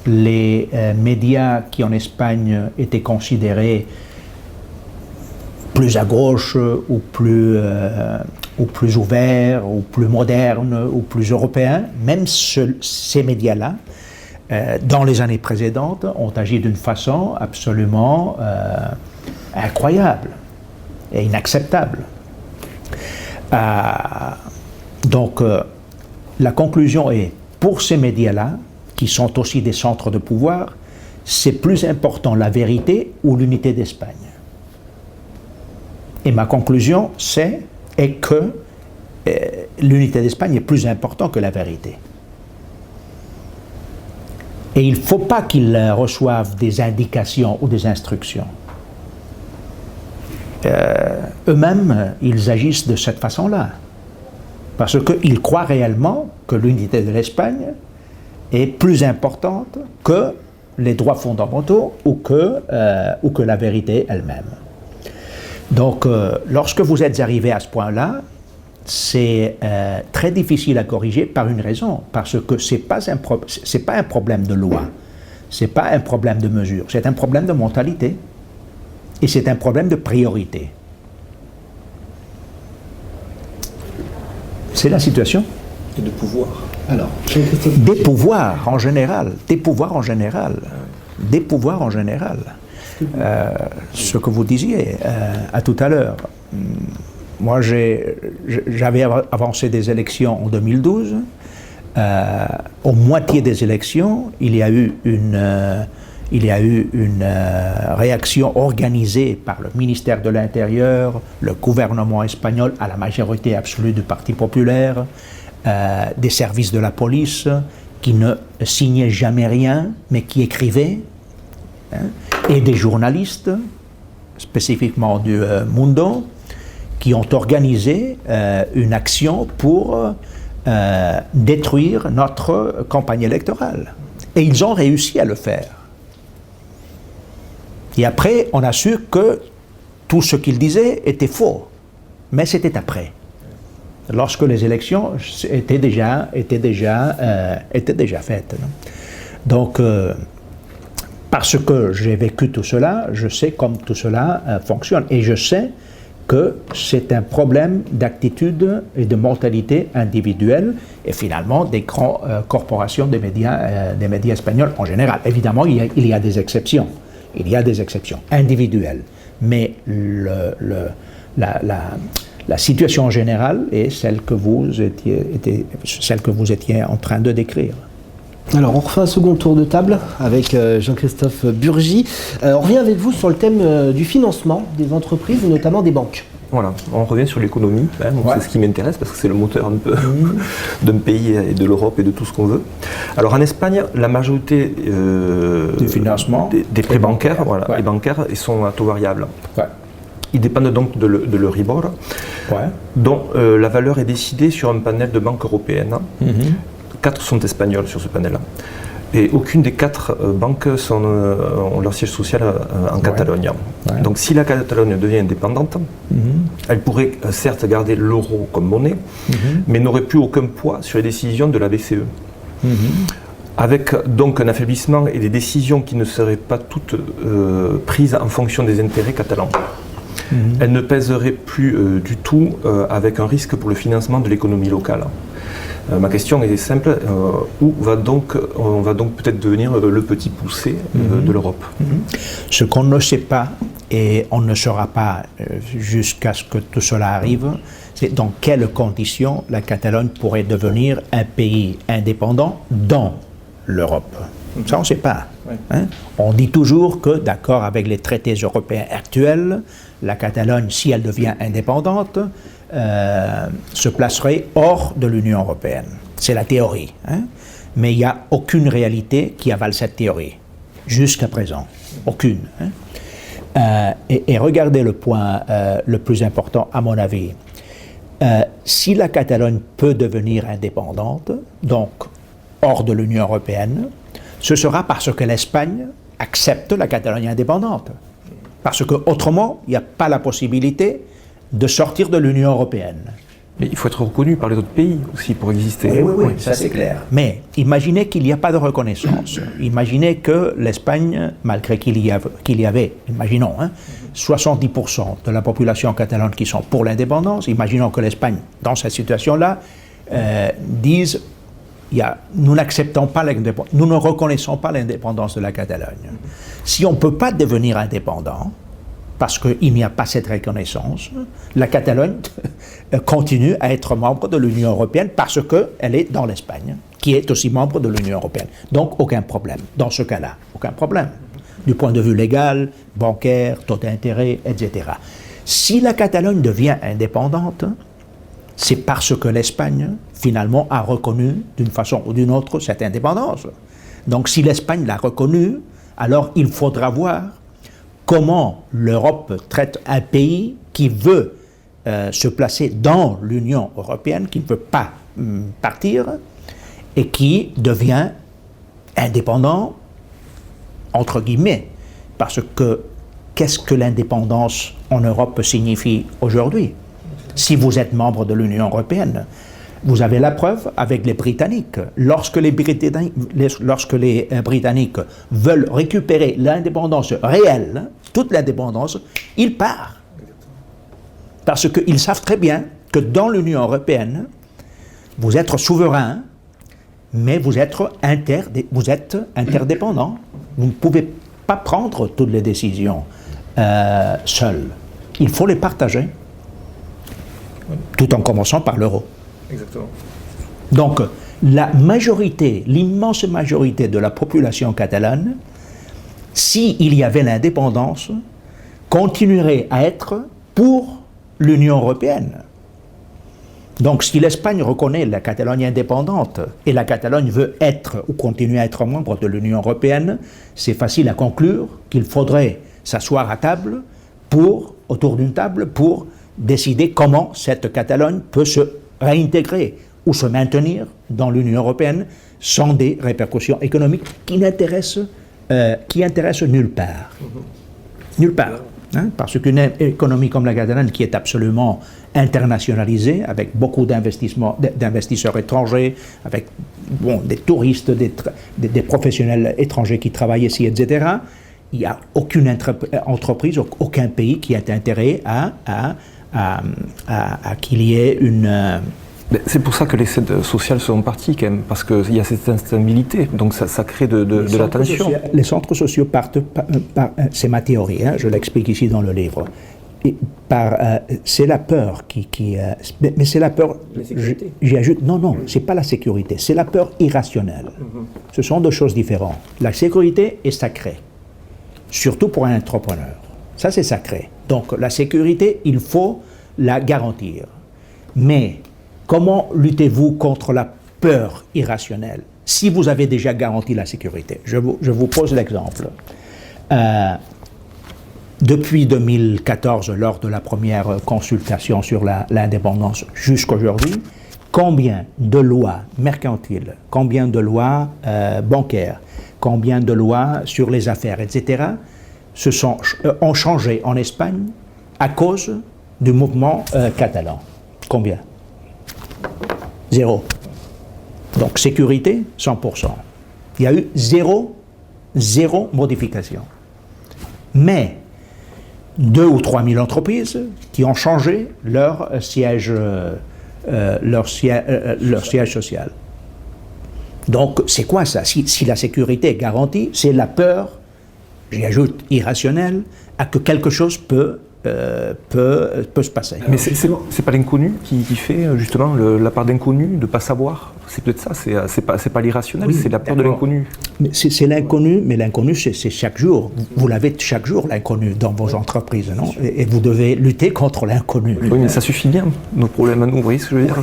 S2: les médias qui en Espagne étaient considérés plus à gauche ou plus ouverts ou plus modernes ou plus européens, même ces médias-là, dans les années précédentes, ont agi d'une façon absolument incroyable et inacceptable. Donc, la conclusion est, pour ces médias-là, qui sont aussi des centres de pouvoir, c'est plus important la vérité ou l'unité d'Espagne. Et ma conclusion est que l'unité d'Espagne est plus importante que la vérité. Et il ne faut pas qu'ils reçoivent des indications ou des instructions. Eux-mêmes, ils agissent de cette façon-là. Parce qu'ils croient réellement que l'unité de l'Espagne est plus importante que les droits fondamentaux ou que la vérité elle-même. Donc, lorsque vous êtes arrivé à ce point-là, c'est très difficile à corriger par une raison, parce que c'est pas un problème de loi, c'est pas un problème de mesure, c'est un problème de mentalité et c'est un problème de priorité. C'est la situation.
S3: Et de pouvoir.
S1: Alors,
S2: des pouvoirs en général. Ce que vous disiez à tout à l'heure. Moi, j'avais avancé des élections en 2012. Aux moitié des élections, il y a eu une réaction organisée par le ministère de l'Intérieur, le gouvernement espagnol, à la majorité absolue du Parti populaire, des services de la police qui ne signaient jamais rien, mais qui écrivaient, et des journalistes, spécifiquement du Mundo, qui ont organisé une action pour détruire notre campagne électorale. Et ils ont réussi à le faire. Et après, on a su que tout ce qu'ils disaient était faux. Mais c'était après. Lorsque les élections étaient déjà faites. Donc, parce que j'ai vécu tout cela, je sais comment tout cela fonctionne. Et je sais que c'est un problème d'attitude et de mentalité individuelle et finalement des grandes corporations des médias espagnols en général. Évidemment, il y a des exceptions. Il y a des exceptions individuelles. Mais la situation générale est celle que vous étiez en train de décrire.
S1: Alors, on refait un second tour de table avec Jean-Christophe Burgy. On revient avec vous sur le thème du financement des entreprises et notamment des banques.
S3: Voilà, on revient sur l'économie, c'est ce qui m'intéresse parce que c'est le moteur un peu d'un pays et de l'Europe et de tout ce qu'on veut. Alors en Espagne, la majorité
S2: du financement
S3: des prêts bancaires, les bancaires, ils sont à taux variable. Ouais. Ils dépendent donc de l'Euribor, dont la valeur est décidée sur un panel de banques européennes. 4 sont espagnoles sur ce panel. Et aucune des 4 banques ont leur siège social en Catalogne. Ouais. Donc si la Catalogne devient indépendante, elle pourrait certes garder l'euro comme monnaie, mais n'aurait plus aucun poids sur les décisions de la BCE. Avec donc un affaiblissement et des décisions qui ne seraient pas toutes prises en fonction des intérêts catalans. Elle ne pèserait plus du tout avec un risque pour le financement de l'économie locale. Ma question est simple, où on va donc peut-être devenir le petit poussé de l'Europe?
S2: Ce qu'on ne sait pas, et on ne saura pas jusqu'à ce que tout cela arrive, c'est dans quelles conditions la Catalogne pourrait devenir un pays indépendant dans l'Europe. Ça, on ne sait pas. Hein? On dit toujours que, d'accord avec les traités européens actuels, la Catalogne, si elle devient indépendante, se placerait hors de l'Union européenne. C'est la théorie. Hein? Mais il n'y a aucune réalité qui avale cette théorie. Jusqu'à présent. Aucune. Hein? Et regardez le point le plus important, à mon avis. Si la Catalogne peut devenir indépendante, donc hors de l'Union européenne, ce sera parce que l'Espagne accepte la Catalogne indépendante. Parce qu'autrement, il n'y a pas la possibilité de sortir de l'Union européenne.
S3: Mais il faut être reconnu par les autres pays aussi pour exister.
S2: Oui, ça c'est clair. Mais imaginez qu'il n'y a pas de reconnaissance. Imaginez que l'Espagne, malgré qu'il y avait, imaginons, 70% de la population catalane qui sont pour l'indépendance, imaginons que l'Espagne, dans cette situation-là, dise nous n'acceptons pas l'indépendance, nous ne reconnaissons pas l'indépendance de la Catalogne. Si on ne peut pas devenir indépendant, parce qu'il n'y a pas cette reconnaissance, la Catalogne continue à être membre de l'Union européenne parce qu'elle est dans l'Espagne, qui est aussi membre de l'Union européenne. Donc aucun problème, dans ce cas-là, aucun problème. Du point de vue légal, bancaire, taux d'intérêt, etc. Si la Catalogne devient indépendante, c'est parce que l'Espagne, finalement, a reconnu d'une façon ou d'une autre cette indépendance. Donc si l'Espagne l'a reconnue, alors il faudra voir comment l'Europe traite un pays qui veut se placer dans l'Union européenne, qui ne veut pas partir, et qui devient indépendant, entre guillemets, parce que qu'est-ce que l'indépendance en Europe signifie aujourd'hui? Si vous êtes membre de l'Union européenne, vous avez la preuve avec les Britanniques. Lorsque les Britanniques veulent récupérer l'indépendance réelle, toute l'indépendance, ils partent. Parce qu'ils savent très bien que dans l'Union européenne, vous êtes souverain, mais vous êtes interdépendant. Vous ne pouvez pas prendre toutes les décisions seuls. Il faut les partager, tout en commençant par l'euro.
S3: Exactement.
S2: Donc, la majorité, l'immense majorité de la population catalane, s'il y avait l'indépendance, continuerait à être pour l'Union européenne. Donc, si l'Espagne reconnaît la Catalogne indépendante et la Catalogne veut être ou continuer à être membre de l'Union européenne, c'est facile à conclure qu'il faudrait s'asseoir à table autour d'une table pour décider comment cette Catalogne peut se réintégrer ou se maintenir dans l'Union européenne sans des répercussions économiques qui intéressent nulle part. Nulle part. Hein, parce qu'une économie comme la Catalogne, qui est absolument internationalisée, avec beaucoup d'investisseurs étrangers, avec des touristes, des professionnels étrangers qui travaillent ici, etc., il n'y a aucune entreprise, aucun pays qui ait intérêt à qu'il y ait une...
S3: C'est pour ça que les aides sociales sont parties quand même, parce qu'il y a cette instabilité, donc ça crée de la tension.
S2: Les centres sociaux partent, c'est ma théorie, je l'explique ici dans le livre, c'est la peur mais c'est la peur, j'y ajoute, non, c'est pas la sécurité, c'est la peur irrationnelle. Ce sont deux choses différentes. La sécurité est sacrée, surtout pour un entrepreneur. Ça, c'est sacré. Donc, la sécurité, il faut la garantir. Mais comment luttez-vous contre la peur irrationnelle si vous avez déjà garanti la sécurité? Je vous pose l'exemple. Depuis 2014, lors de la première consultation sur l'indépendance jusqu'à aujourd'hui, combien de lois mercantiles, combien de lois bancaires, combien de lois sur les affaires, etc., ont changé en Espagne à cause du mouvement catalan? Combien? 0. Donc sécurité, 100%. Il y a eu zéro modification. Mais 2 ou 3 000 entreprises qui ont changé leur siège social. Donc c'est quoi ça? Si la sécurité est garantie, c'est la peur, j'y ajoute irrationnelle, à que quelque chose peut se passer.
S3: Mais c'est pas l'inconnu qui fait justement la part d'inconnu, de ne pas savoir. C'est peut-être ça, c'est pas l'irrationnel, oui, c'est la peur de l'inconnu.
S2: C'est l'inconnu, mais l'inconnu, c'est chaque jour. Vous l'avez chaque jour, l'inconnu, dans vos entreprises, non? Et vous devez lutter contre l'inconnu.
S3: Oui, mais ça suffit bien, nos problèmes à nous, vous voyez ce que je veux dire?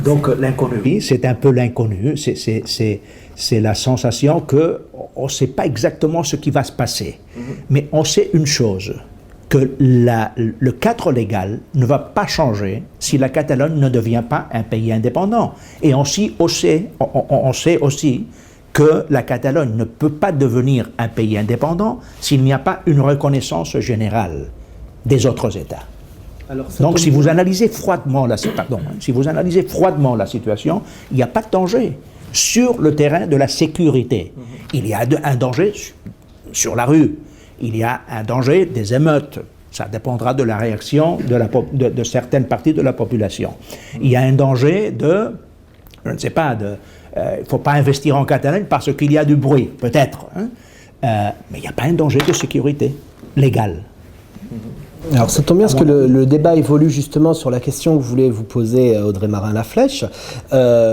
S2: Donc l'inconnu, c'est un peu l'inconnu, c'est la sensation qu'on ne sait pas exactement ce qui va se passer. Mais on sait une chose, que le cadre légal ne va pas changer si la Catalogne ne devient pas un pays indépendant. Et on sait aussi que la Catalogne ne peut pas devenir un pays indépendant s'il n'y a pas une reconnaissance générale des autres États. Donc si vous analysez froidement la situation, il n'y a pas de danger sur le terrain de la sécurité. Il y a un danger sur la rue. Il y a un danger des émeutes. Ça dépendra de la réaction de certaines parties de la population. Il y a un danger je ne sais pas, il ne faut pas investir en Catalogne parce qu'il y a du bruit, peut-être. Mais il n'y a pas un danger de sécurité légale.
S1: Alors ça tombe bien parce que le débat évolue justement sur la question que voulait vous poser Audrey Marin-Laflèche,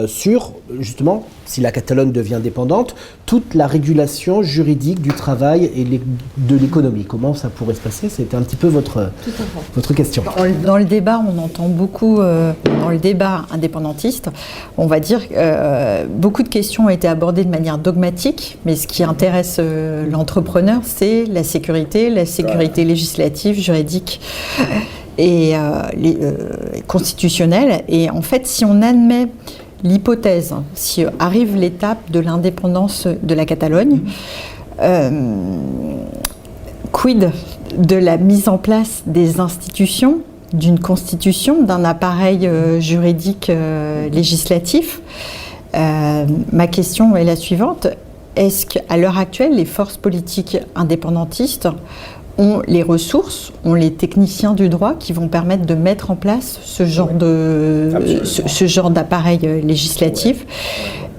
S1: sur justement, si la Catalogne devient indépendante, toute la régulation juridique du travail et de l'économie. Comment ça pourrait se passer? C'était un petit peu votre question.
S4: Dans le débat, on entend beaucoup, dans le débat indépendantiste, on va dire beaucoup de questions ont été abordées de manière dogmatique, mais ce qui intéresse l'entrepreneur, c'est la sécurité législative, juridique et constitutionnelle. Et en fait, si on admet l'hypothèse, si arrive l'étape de l'indépendance de la Catalogne, quid de la mise en place des institutions, d'une constitution, d'un appareil juridique législatif? Ma question est la suivante. Est-ce qu'à l'heure actuelle, les forces politiques indépendantistes ont les ressources, ont les techniciens du droit qui vont permettre de mettre en place ce genre d'appareil législatif?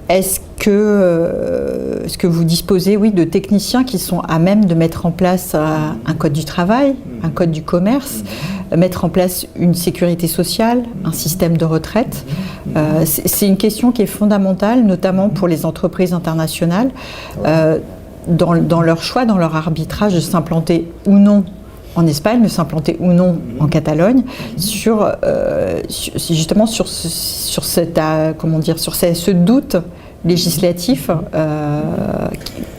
S4: Est-ce que vous disposez, de techniciens qui sont à même de mettre en place un code du travail, un code du commerce, mettre en place une sécurité sociale, un système de retraite? C'est une question qui est fondamentale, notamment pour les entreprises internationales, dans leur choix, dans leur arbitrage de s'implanter ou non en Espagne, de s'implanter ou non en Catalogne, justement sur ce doute législatif,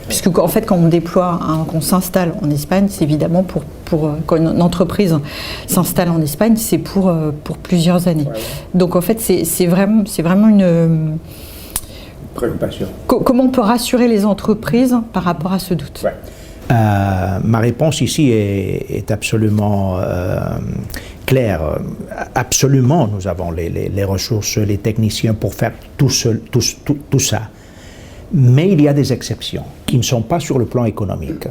S4: puisque en fait quand on déploie, qu'on s'installe en Espagne, c'est évidemment quand une entreprise s'installe en Espagne, c'est pour plusieurs années. Donc en fait c'est vraiment une
S2: préoccupation.
S4: Comment on peut rassurer les entreprises par rapport à ce doute?
S2: Ma réponse ici est absolument claire. Absolument, nous avons les ressources, les techniciens pour faire tout ça. Mais il y a des exceptions qui ne sont pas sur le plan économique.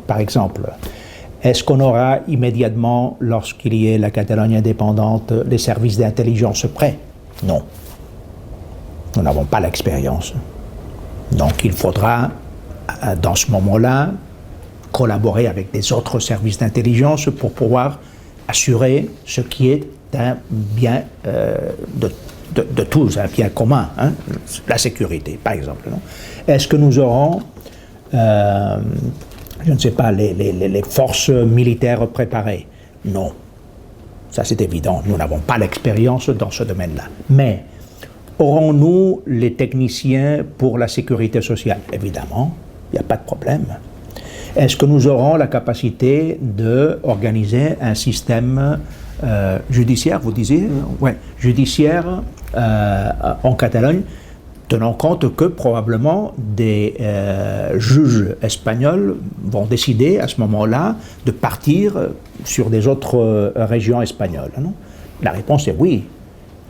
S2: Par exemple, est-ce qu'on aura immédiatement, lorsqu'il y ait la Catalogne indépendante, les services d'intelligence prêts? Non. Nous n'avons pas l'expérience. Donc il faudra, dans ce moment-là, collaborer avec des autres services d'intelligence pour pouvoir assurer ce qui est un bien de tous, un bien commun, la sécurité, par exemple. Est-ce que nous aurons, je ne sais pas, les forces militaires préparées? Non. Ça, c'est évident. Nous n'avons pas l'expérience dans ce domaine-là. Mais aurons-nous les techniciens pour la sécurité sociale? Évidemment, il n'y a pas de problème. Est-ce que nous aurons la capacité d'organiser un système judiciaire, vous disiez? Oui, judiciaire en Catalogne, tenant compte que probablement des juges espagnols vont décider à ce moment-là de partir sur des autres régions espagnoles, non? La réponse est oui.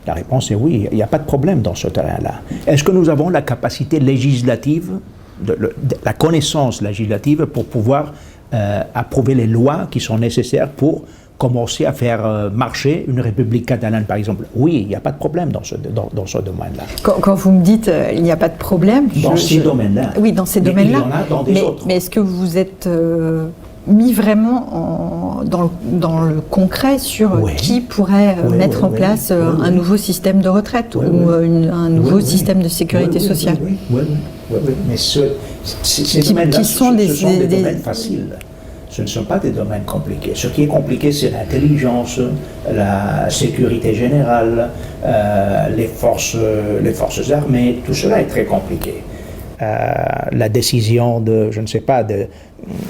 S2: La réponse est oui, il n'y a pas de problème dans ce terrain-là. Est-ce que nous avons la capacité législative, la connaissance législative pour pouvoir approuver les lois qui sont nécessaires pour commencer à faire marcher une république catalane, par exemple? Oui, il n'y a pas de problème dans ce domaine-là.
S4: Quand vous me dites il n'y a pas de problème...
S2: Dans ces domaines-là.
S4: Oui, dans ces domaines-là.
S2: Il y en a dans des autres.
S4: Mais est-ce que vous êtes mis vraiment dans le concret sur qui pourrait mettre en place un nouveau système de retraite ou un nouveau système de sécurité sociale.
S2: Mais ces domaines-là, ce sont des domaines faciles. Ce ne sont pas des domaines compliqués. Ce qui est compliqué, c'est l'intelligence, la sécurité générale, les forces armées. Tout cela est très compliqué. La décision de, je ne sais pas,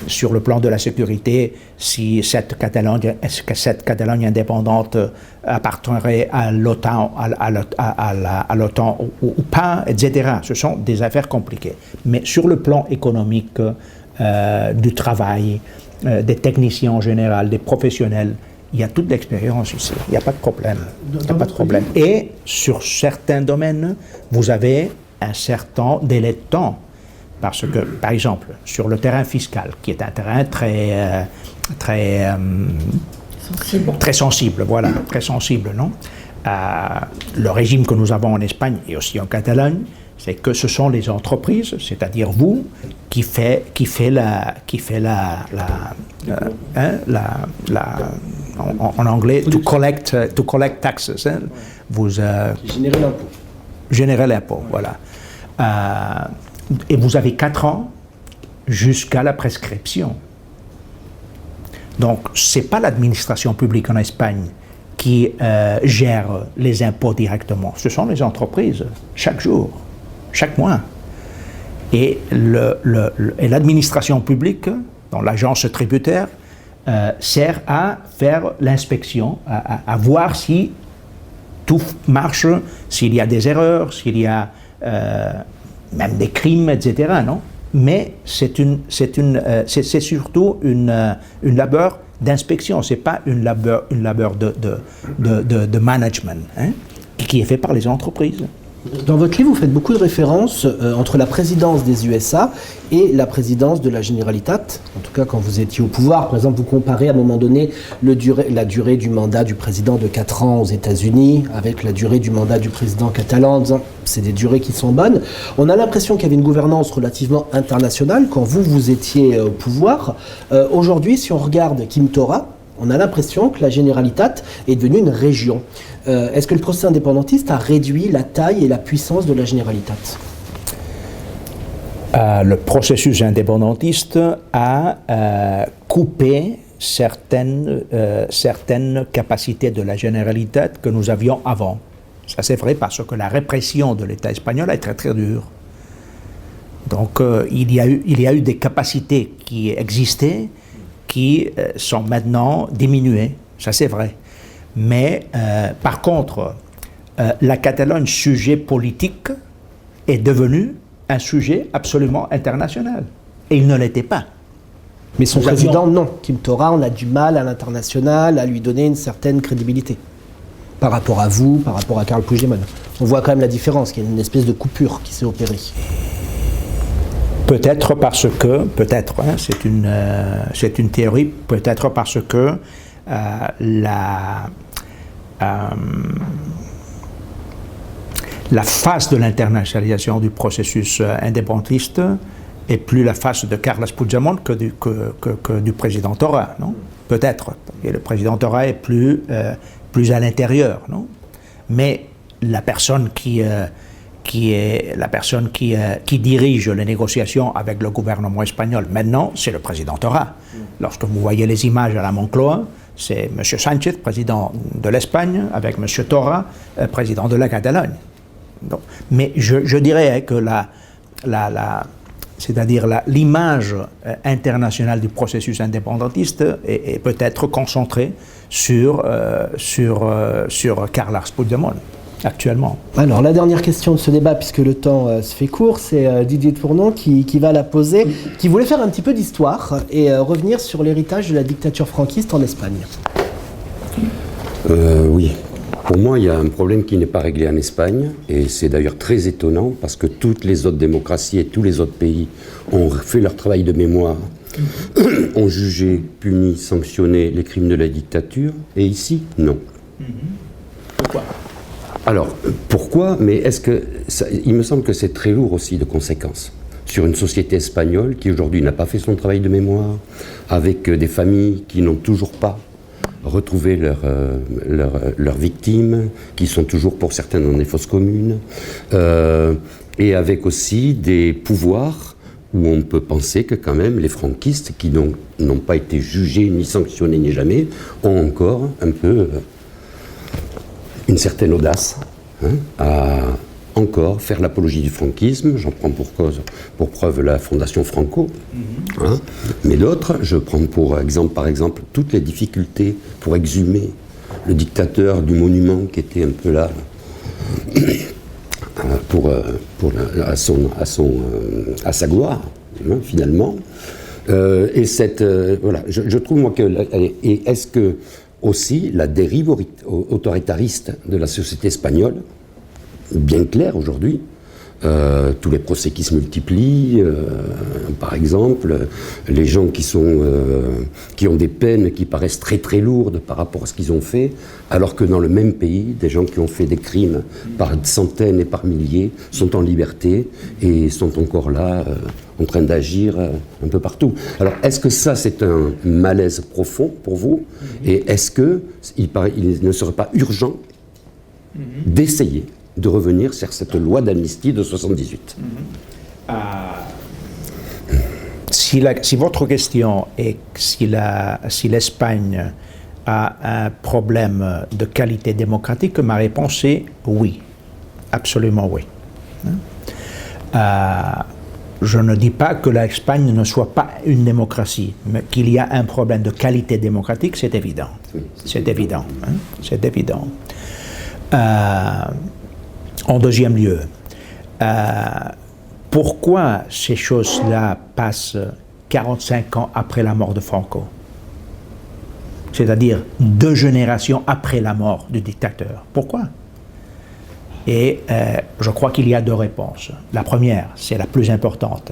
S2: sur le plan de la sécurité, si cette Catalogne indépendante appartiendrait à l'OTAN, à l'OTAN ou pas, etc. Ce sont des affaires compliquées. Mais sur le plan économique, du travail, des techniciens en général, des professionnels, il y a toute l'expérience ici. Il n'y a pas de problème. Il n'y a pas de problème. Et sur certains domaines, vous avez un certain délai de temps. Parce que, par exemple, sur le terrain fiscal, qui est un terrain très sensible, voilà, très sensible, non? Le régime que nous avons en Espagne et aussi en Catalogne, c'est que ce sont les entreprises, c'est-à-dire vous, qui fait en anglais, to collect taxes. Hein? Vous
S1: générez l'impôt.
S2: Générez l'impôt, voilà. Et vous avez 4 ans jusqu'à la prescription. Donc, ce n'est pas l'administration publique en Espagne qui gère les impôts directement. Ce sont les entreprises, chaque jour, chaque mois. Et l'administration publique, dans l'agence tributaire, sert à faire l'inspection, à voir si tout marche, s'il y a des erreurs, s'il y a même des crimes, etc. Non? Mais c'est surtout une labeur d'inspection, c'est pas une labeur de management, hein, qui est fait par les entreprises.
S1: Dans votre livre, vous faites beaucoup de références entre la présidence des USA et la présidence de la Generalitat. En tout cas, quand vous étiez au pouvoir, par exemple, vous comparez à un moment donné la durée du mandat du président de 4 ans aux États-Unis avec la durée du mandat du président catalan, en disant c'est des durées qui sont bonnes. On a l'impression qu'il y avait une gouvernance relativement internationale quand vous étiez au pouvoir. Aujourd'hui, si on regarde Quim Torra, on a l'impression que la Generalitat est devenue une région. Est-ce que le processus indépendantiste a réduit la taille et la puissance de la Generalitat ?
S2: Le processus indépendantiste a coupé certaines capacités de la Generalitat que nous avions avant. Ça c'est vrai parce que la répression de l'État espagnol est très très dure. Donc il y a eu des capacités qui existaient qui sont maintenant diminuées, ça c'est vrai. Mais par contre, la Catalogne, sujet politique, est devenue un sujet absolument international. Et il ne l'était pas.
S1: Mais son président, non. Quim Torra, on a du mal à l'international à lui donner une certaine crédibilité. Par rapport à vous, par rapport à Carles Puigdemont. On voit quand même la différence, qu'il y a une espèce de coupure qui s'est opérée.
S2: Peut-être parce que, hein, c'est une théorie, peut-être parce que la phase de l'internationalisation du processus indépendantiste est plus la phase de Carles Puigdemont que du président Torra, non? Peut-être. Et le président Torra est plus à l'intérieur, non? Mais la personne qui dirige les négociations avec le gouvernement espagnol maintenant, c'est le président Torra. Lorsque vous voyez les images à la Moncloa, c'est M. Sánchez, président de l'Espagne, avec M. Torra, président de la Catalogne. Donc, mais je dirais que l'image internationale du processus indépendantiste est peut-être concentrée sur Carles Puigdemont. Actuellement.
S1: Alors, la dernière question de ce débat, puisque le temps se fait court, c'est Didier Tournon qui va la poser, qui voulait faire un petit peu d'histoire et revenir sur l'héritage de la dictature franquiste en Espagne.
S5: Oui. Pour moi, il y a un problème qui n'est pas réglé en Espagne, et c'est d'ailleurs très étonnant, parce que toutes les autres démocraties et tous les autres pays ont fait leur travail de mémoire, ont jugé, puni, sanctionné les crimes de la dictature, et ici, non.
S2: Pourquoi ?
S5: Alors, pourquoi ? Mais il me semble que c'est très lourd aussi de conséquences. sur une société espagnole qui aujourd'hui n'a pas fait son travail de mémoire, avec des familles qui n'ont toujours pas retrouvé leurs victimes, qui sont toujours pour certains dans des fosses communes, et avec aussi des pouvoirs où on peut penser que quand même les franquistes, qui n'ont pas été jugés, ni sanctionnés, ni jamais, ont encore un peu une certaine audace à encore faire l'apologie du franquisme. J'en prends pour preuve la Fondation Franco, mais d'autres, je prends par exemple toutes les difficultés pour exhumer le dictateur du monument qui était un peu là à sa gloire, finalement. Et voilà, je trouve moi que et est-ce que aussi la dérive autoritariste de la société espagnole, bien claire aujourd'hui, tous les procès qui se multiplient, par exemple, les gens qui ont des peines qui paraissent très très lourdes par rapport à ce qu'ils ont fait, alors que dans le même pays, des gens qui ont fait des crimes par centaines et par milliers sont en liberté et sont encore là, en train d'agir un peu partout. Alors, est-ce que ça, c'est un malaise profond pour vous? Et est-ce qu'il ne serait pas urgent d'essayer de revenir sur cette loi d'amnistie de 78.
S2: Si votre question est si l'Espagne a un problème de qualité démocratique, ma réponse est oui, absolument oui. Je ne dis pas que l'Espagne ne soit pas une démocratie, mais qu'il y a un problème de qualité démocratique, c'est évident. C'est évident. C'est évident. En deuxième lieu, pourquoi ces choses-là passent 45 ans après la mort de Franco? C'est-à-dire 2 générations après la mort du dictateur. Pourquoi? Et je crois qu'il y a 2 réponses. La première, c'est la plus importante.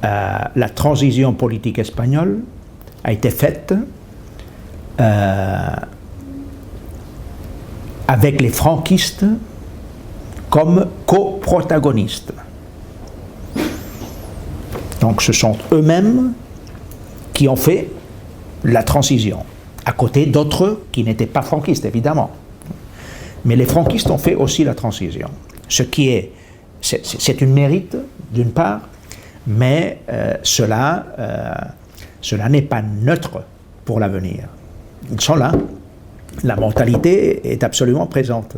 S2: La transition politique espagnole a été faite avec les franquistes comme coprotagonistes. Donc ce sont eux-mêmes qui ont fait la transition, à côté d'autres qui n'étaient pas franquistes, évidemment. Mais les franquistes ont fait aussi la transition. Ce qui est, c'est une mérite, d'une part, mais cela n'est pas neutre pour l'avenir. Ils sont là. La mentalité est absolument présente.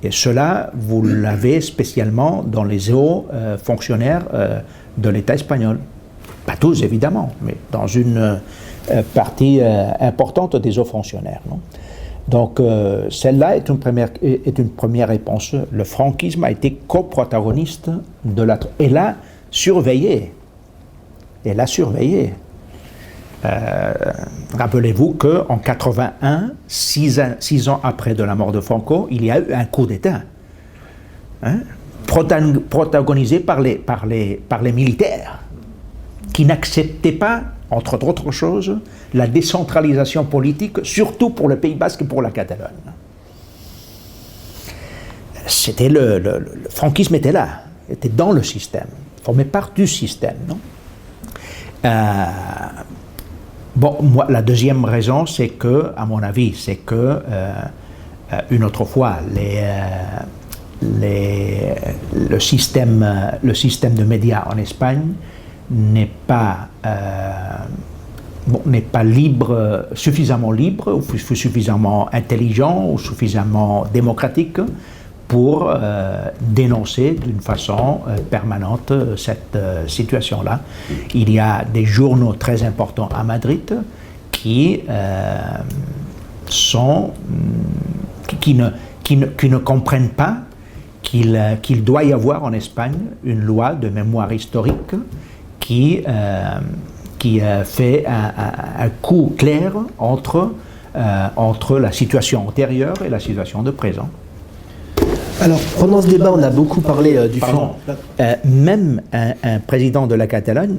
S2: Et cela, vous l'avez spécialement dans les hauts fonctionnaires de l'État espagnol. Pas tous, évidemment, mais dans une partie importante des hauts fonctionnaires. Non? Donc, celle-là est une première réponse. Le franquisme a été coprotagoniste de la... Et l'a surveillé. Rappelez-vous qu'en 81, 6 ans après de la mort de Franco, il y a eu un coup d'État, protagonisé par les militaires, qui n'acceptaient pas, entre autres choses, la décentralisation politique, surtout pour le Pays Basque et pour la Catalogne. Le franquisme était là, était dans le système, formait part du système, non? Bon, moi, la deuxième raison, c'est que, à mon avis, c'est que, une autre fois, le système de médias en Espagne n'est pas suffisamment libre, ou suffisamment intelligent, ou suffisamment démocratique pour dénoncer d'une façon permanente cette situation-là. Il y a des journaux très importants à Madrid qui ne comprennent pas qu'il doit y avoir en Espagne une loi de mémoire historique qui fait un coup clair entre la situation antérieure et la situation de présent.
S1: Alors, pendant ce débat, on a beaucoup parlé du
S2: même un président de la Catalogne,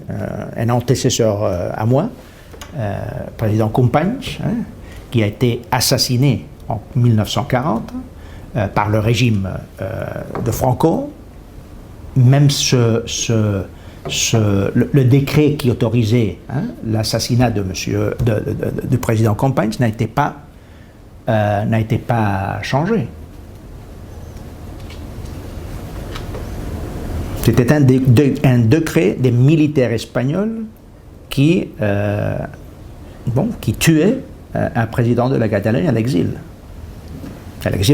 S2: un antécesseur à moi, président Companys, qui a été assassiné en 1940 par le régime de Franco. Même ce le décret qui autorisait l'assassinat du président Companys n'a été pas changé. C'était un décret des militaires espagnols qui tuait un président de la Catalogne à l'exil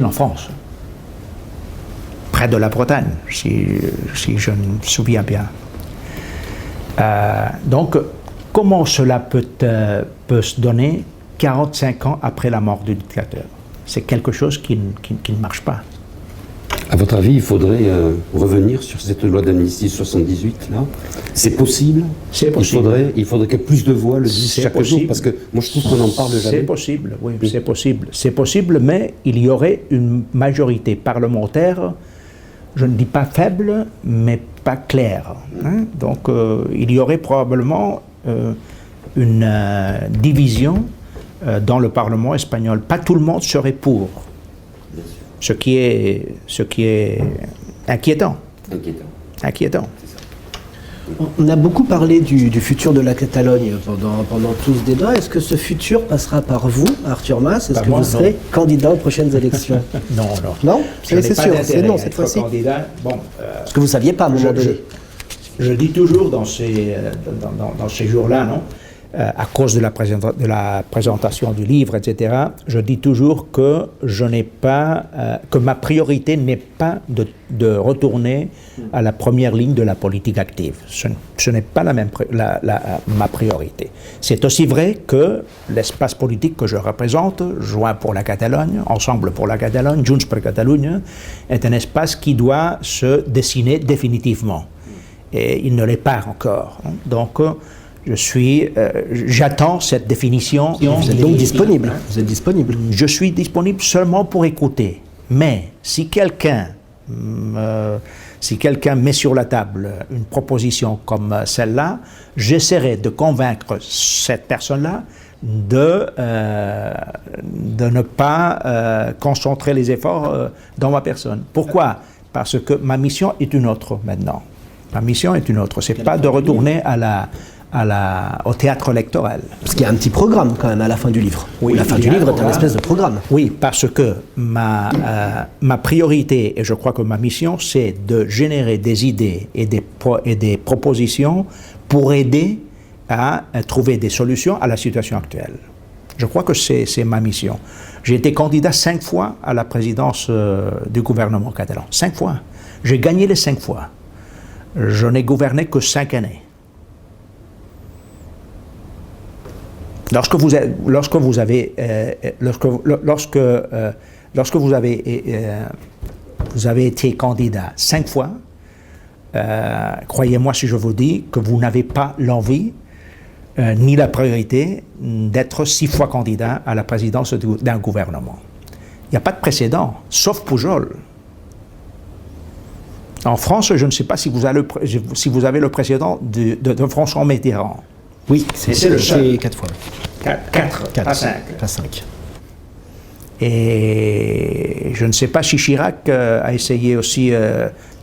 S2: en France, près de la Bretagne, si je me souviens bien. Donc, comment cela peut se donner 45 ans après la mort du dictateur? C'est quelque chose qui ne marche pas.
S5: À votre avis, il faudrait revenir sur cette loi d'amnistie 78 là? C'est possible?
S2: C'est possible.
S5: Il faudrait que plus de voix le disent chaque jour, parce que moi je trouve qu'on n'en parle jamais.
S2: C'est possible, oui, c'est possible. C'est possible, mais il y aurait une majorité parlementaire, je ne dis pas faible, mais pas claire. Donc il y aurait probablement une division dans le Parlement espagnol. Pas tout le monde serait pour. Ce qui est inquiétant. Inquiétant.
S1: On a beaucoup parlé du futur de la Catalogne pendant tout ce débat. Est-ce que ce futur passera par vous, Arthur Mas? Est-ce que vous serez candidat aux prochaines élections?
S2: Non.
S1: Non, c'est sûr, c'est non cette fois-ci. Parce que vous ne saviez pas à un moment donné.
S2: Je dis toujours dans ces jours-là, non, à cause de la présentation du livre, etc., je dis toujours que que ma priorité n'est pas de retourner à la première ligne de la politique active. Ce n'est pas ma priorité. C'est aussi vrai que l'espace politique que je représente, Joint pour la Catalogne, Ensemble pour la Catalogne, Junts per Catalunya, est un espace qui doit se dessiner définitivement. Et il ne l'est pas encore. Donc, j'attends cette définition.
S1: Vous êtes donc disponible? Vous êtes disponible?
S2: Je suis disponible seulement pour écouter. Mais si quelqu'un met sur la table une proposition comme celle-là, j'essaierai de convaincre cette personne-là de ne pas concentrer les efforts dans ma personne. Pourquoi? Parce que ma mission est une autre maintenant. Ma mission est une autre. C'est pas de retourner au théâtre électoral.
S1: Parce qu'il y a un petit programme quand même à la fin du livre.
S2: Oui,
S1: la fin du livre est un espèce de programme.
S2: Oui, parce que ma priorité, et je crois que ma mission, c'est de générer des idées et des propositions pour aider à trouver des solutions à la situation actuelle. Je crois que c'est ma mission. J'ai été candidat 5 fois à la présidence du gouvernement catalan. 5 fois. J'ai gagné les 5 fois. Je n'ai gouverné que 5 années. Lorsque vous avez été candidat 5 fois, croyez-moi si je vous dis que vous n'avez pas l'envie ni la priorité d'être 6 fois candidat à la présidence d'un gouvernement. Il n'y a pas de précédent, sauf Pujol. En France, je ne sais pas si vous avez le précédent de François Mitterrand.
S1: Oui, c'est le seul. 4 fois.
S2: 4, pas 5.
S1: Pas 5.
S2: Et je ne sais pas si Chirac a essayé aussi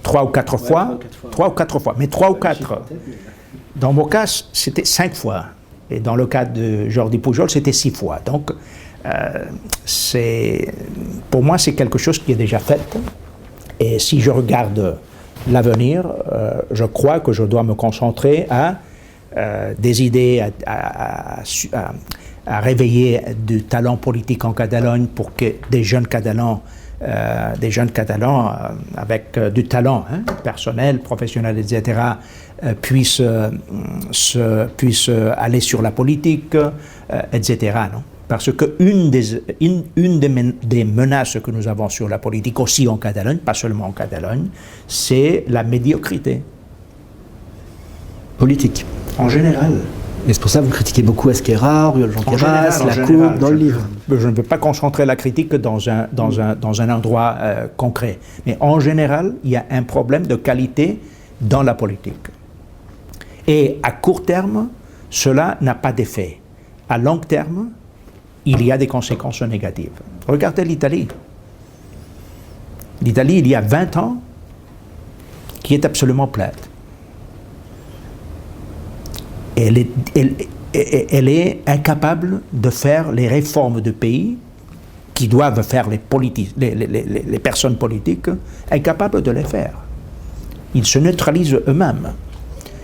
S2: 3 ou 4 fois. 3 ou 4 fois, mais 3 ou 4. Dans mon cas, c'était 5 fois. Et dans le cas de Jordi Pujol, c'était 6 fois. Donc, pour moi, c'est quelque chose qui est déjà fait. Et si je regarde l'avenir, je crois que je dois me concentrer à des idées, à réveiller du talent politique en Catalogne pour que des jeunes Catalans avec du talent personnel, professionnel, etc., puissent aller sur la politique, etc. Non? Parce qu'une des menaces que nous avons sur la politique aussi en Catalogne, pas seulement en Catalogne, c'est la médiocrité.
S1: Politique.
S2: En général.
S1: Et c'est pour ça que vous critiquez beaucoup Esquerra, Oriol Junqueras, la Coupe, dans le livre.
S2: Je ne veux pas concentrer la critique dans un endroit concret. Mais en général, il y a un problème de qualité dans la politique. Et à court terme, cela n'a pas d'effet. À long terme, il y a des conséquences négatives. Regardez l'Italie. L'Italie, il y a 20 ans, qui est absolument plate. elle est incapable de faire les réformes de pays qui doivent faire les personnes politiques, incapables de les faire. Ils se neutralisent eux-mêmes.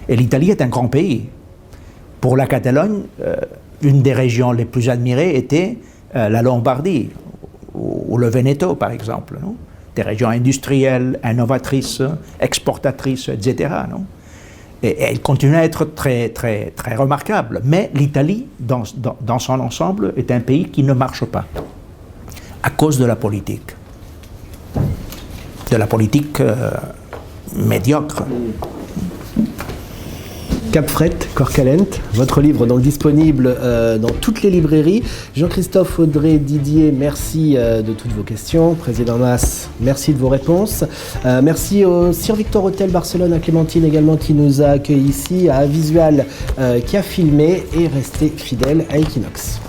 S2: Et l'Italie est un grand pays. Pour la Catalogne, une des régions les plus admirées était la Lombardie, ou le Veneto par exemple. Non? Des régions industrielles, innovatrices, exportatrices, etc. Non? Et elle continue à être très, très, très remarquable. Mais l'Italie, dans son ensemble, est un pays qui ne marche pas, à cause de la politique. De la politique médiocre.
S1: Capfret, Corcalent, votre livre donc disponible dans toutes les librairies. Jean-Christophe Audrey Didier, merci de toutes vos questions. Président Mas, merci de vos réponses. Merci au Sir Victor Hotel Barcelone, à Clémentine également qui nous a accueillis ici, à Visual qui a filmé, et restez fidèles à Equinox.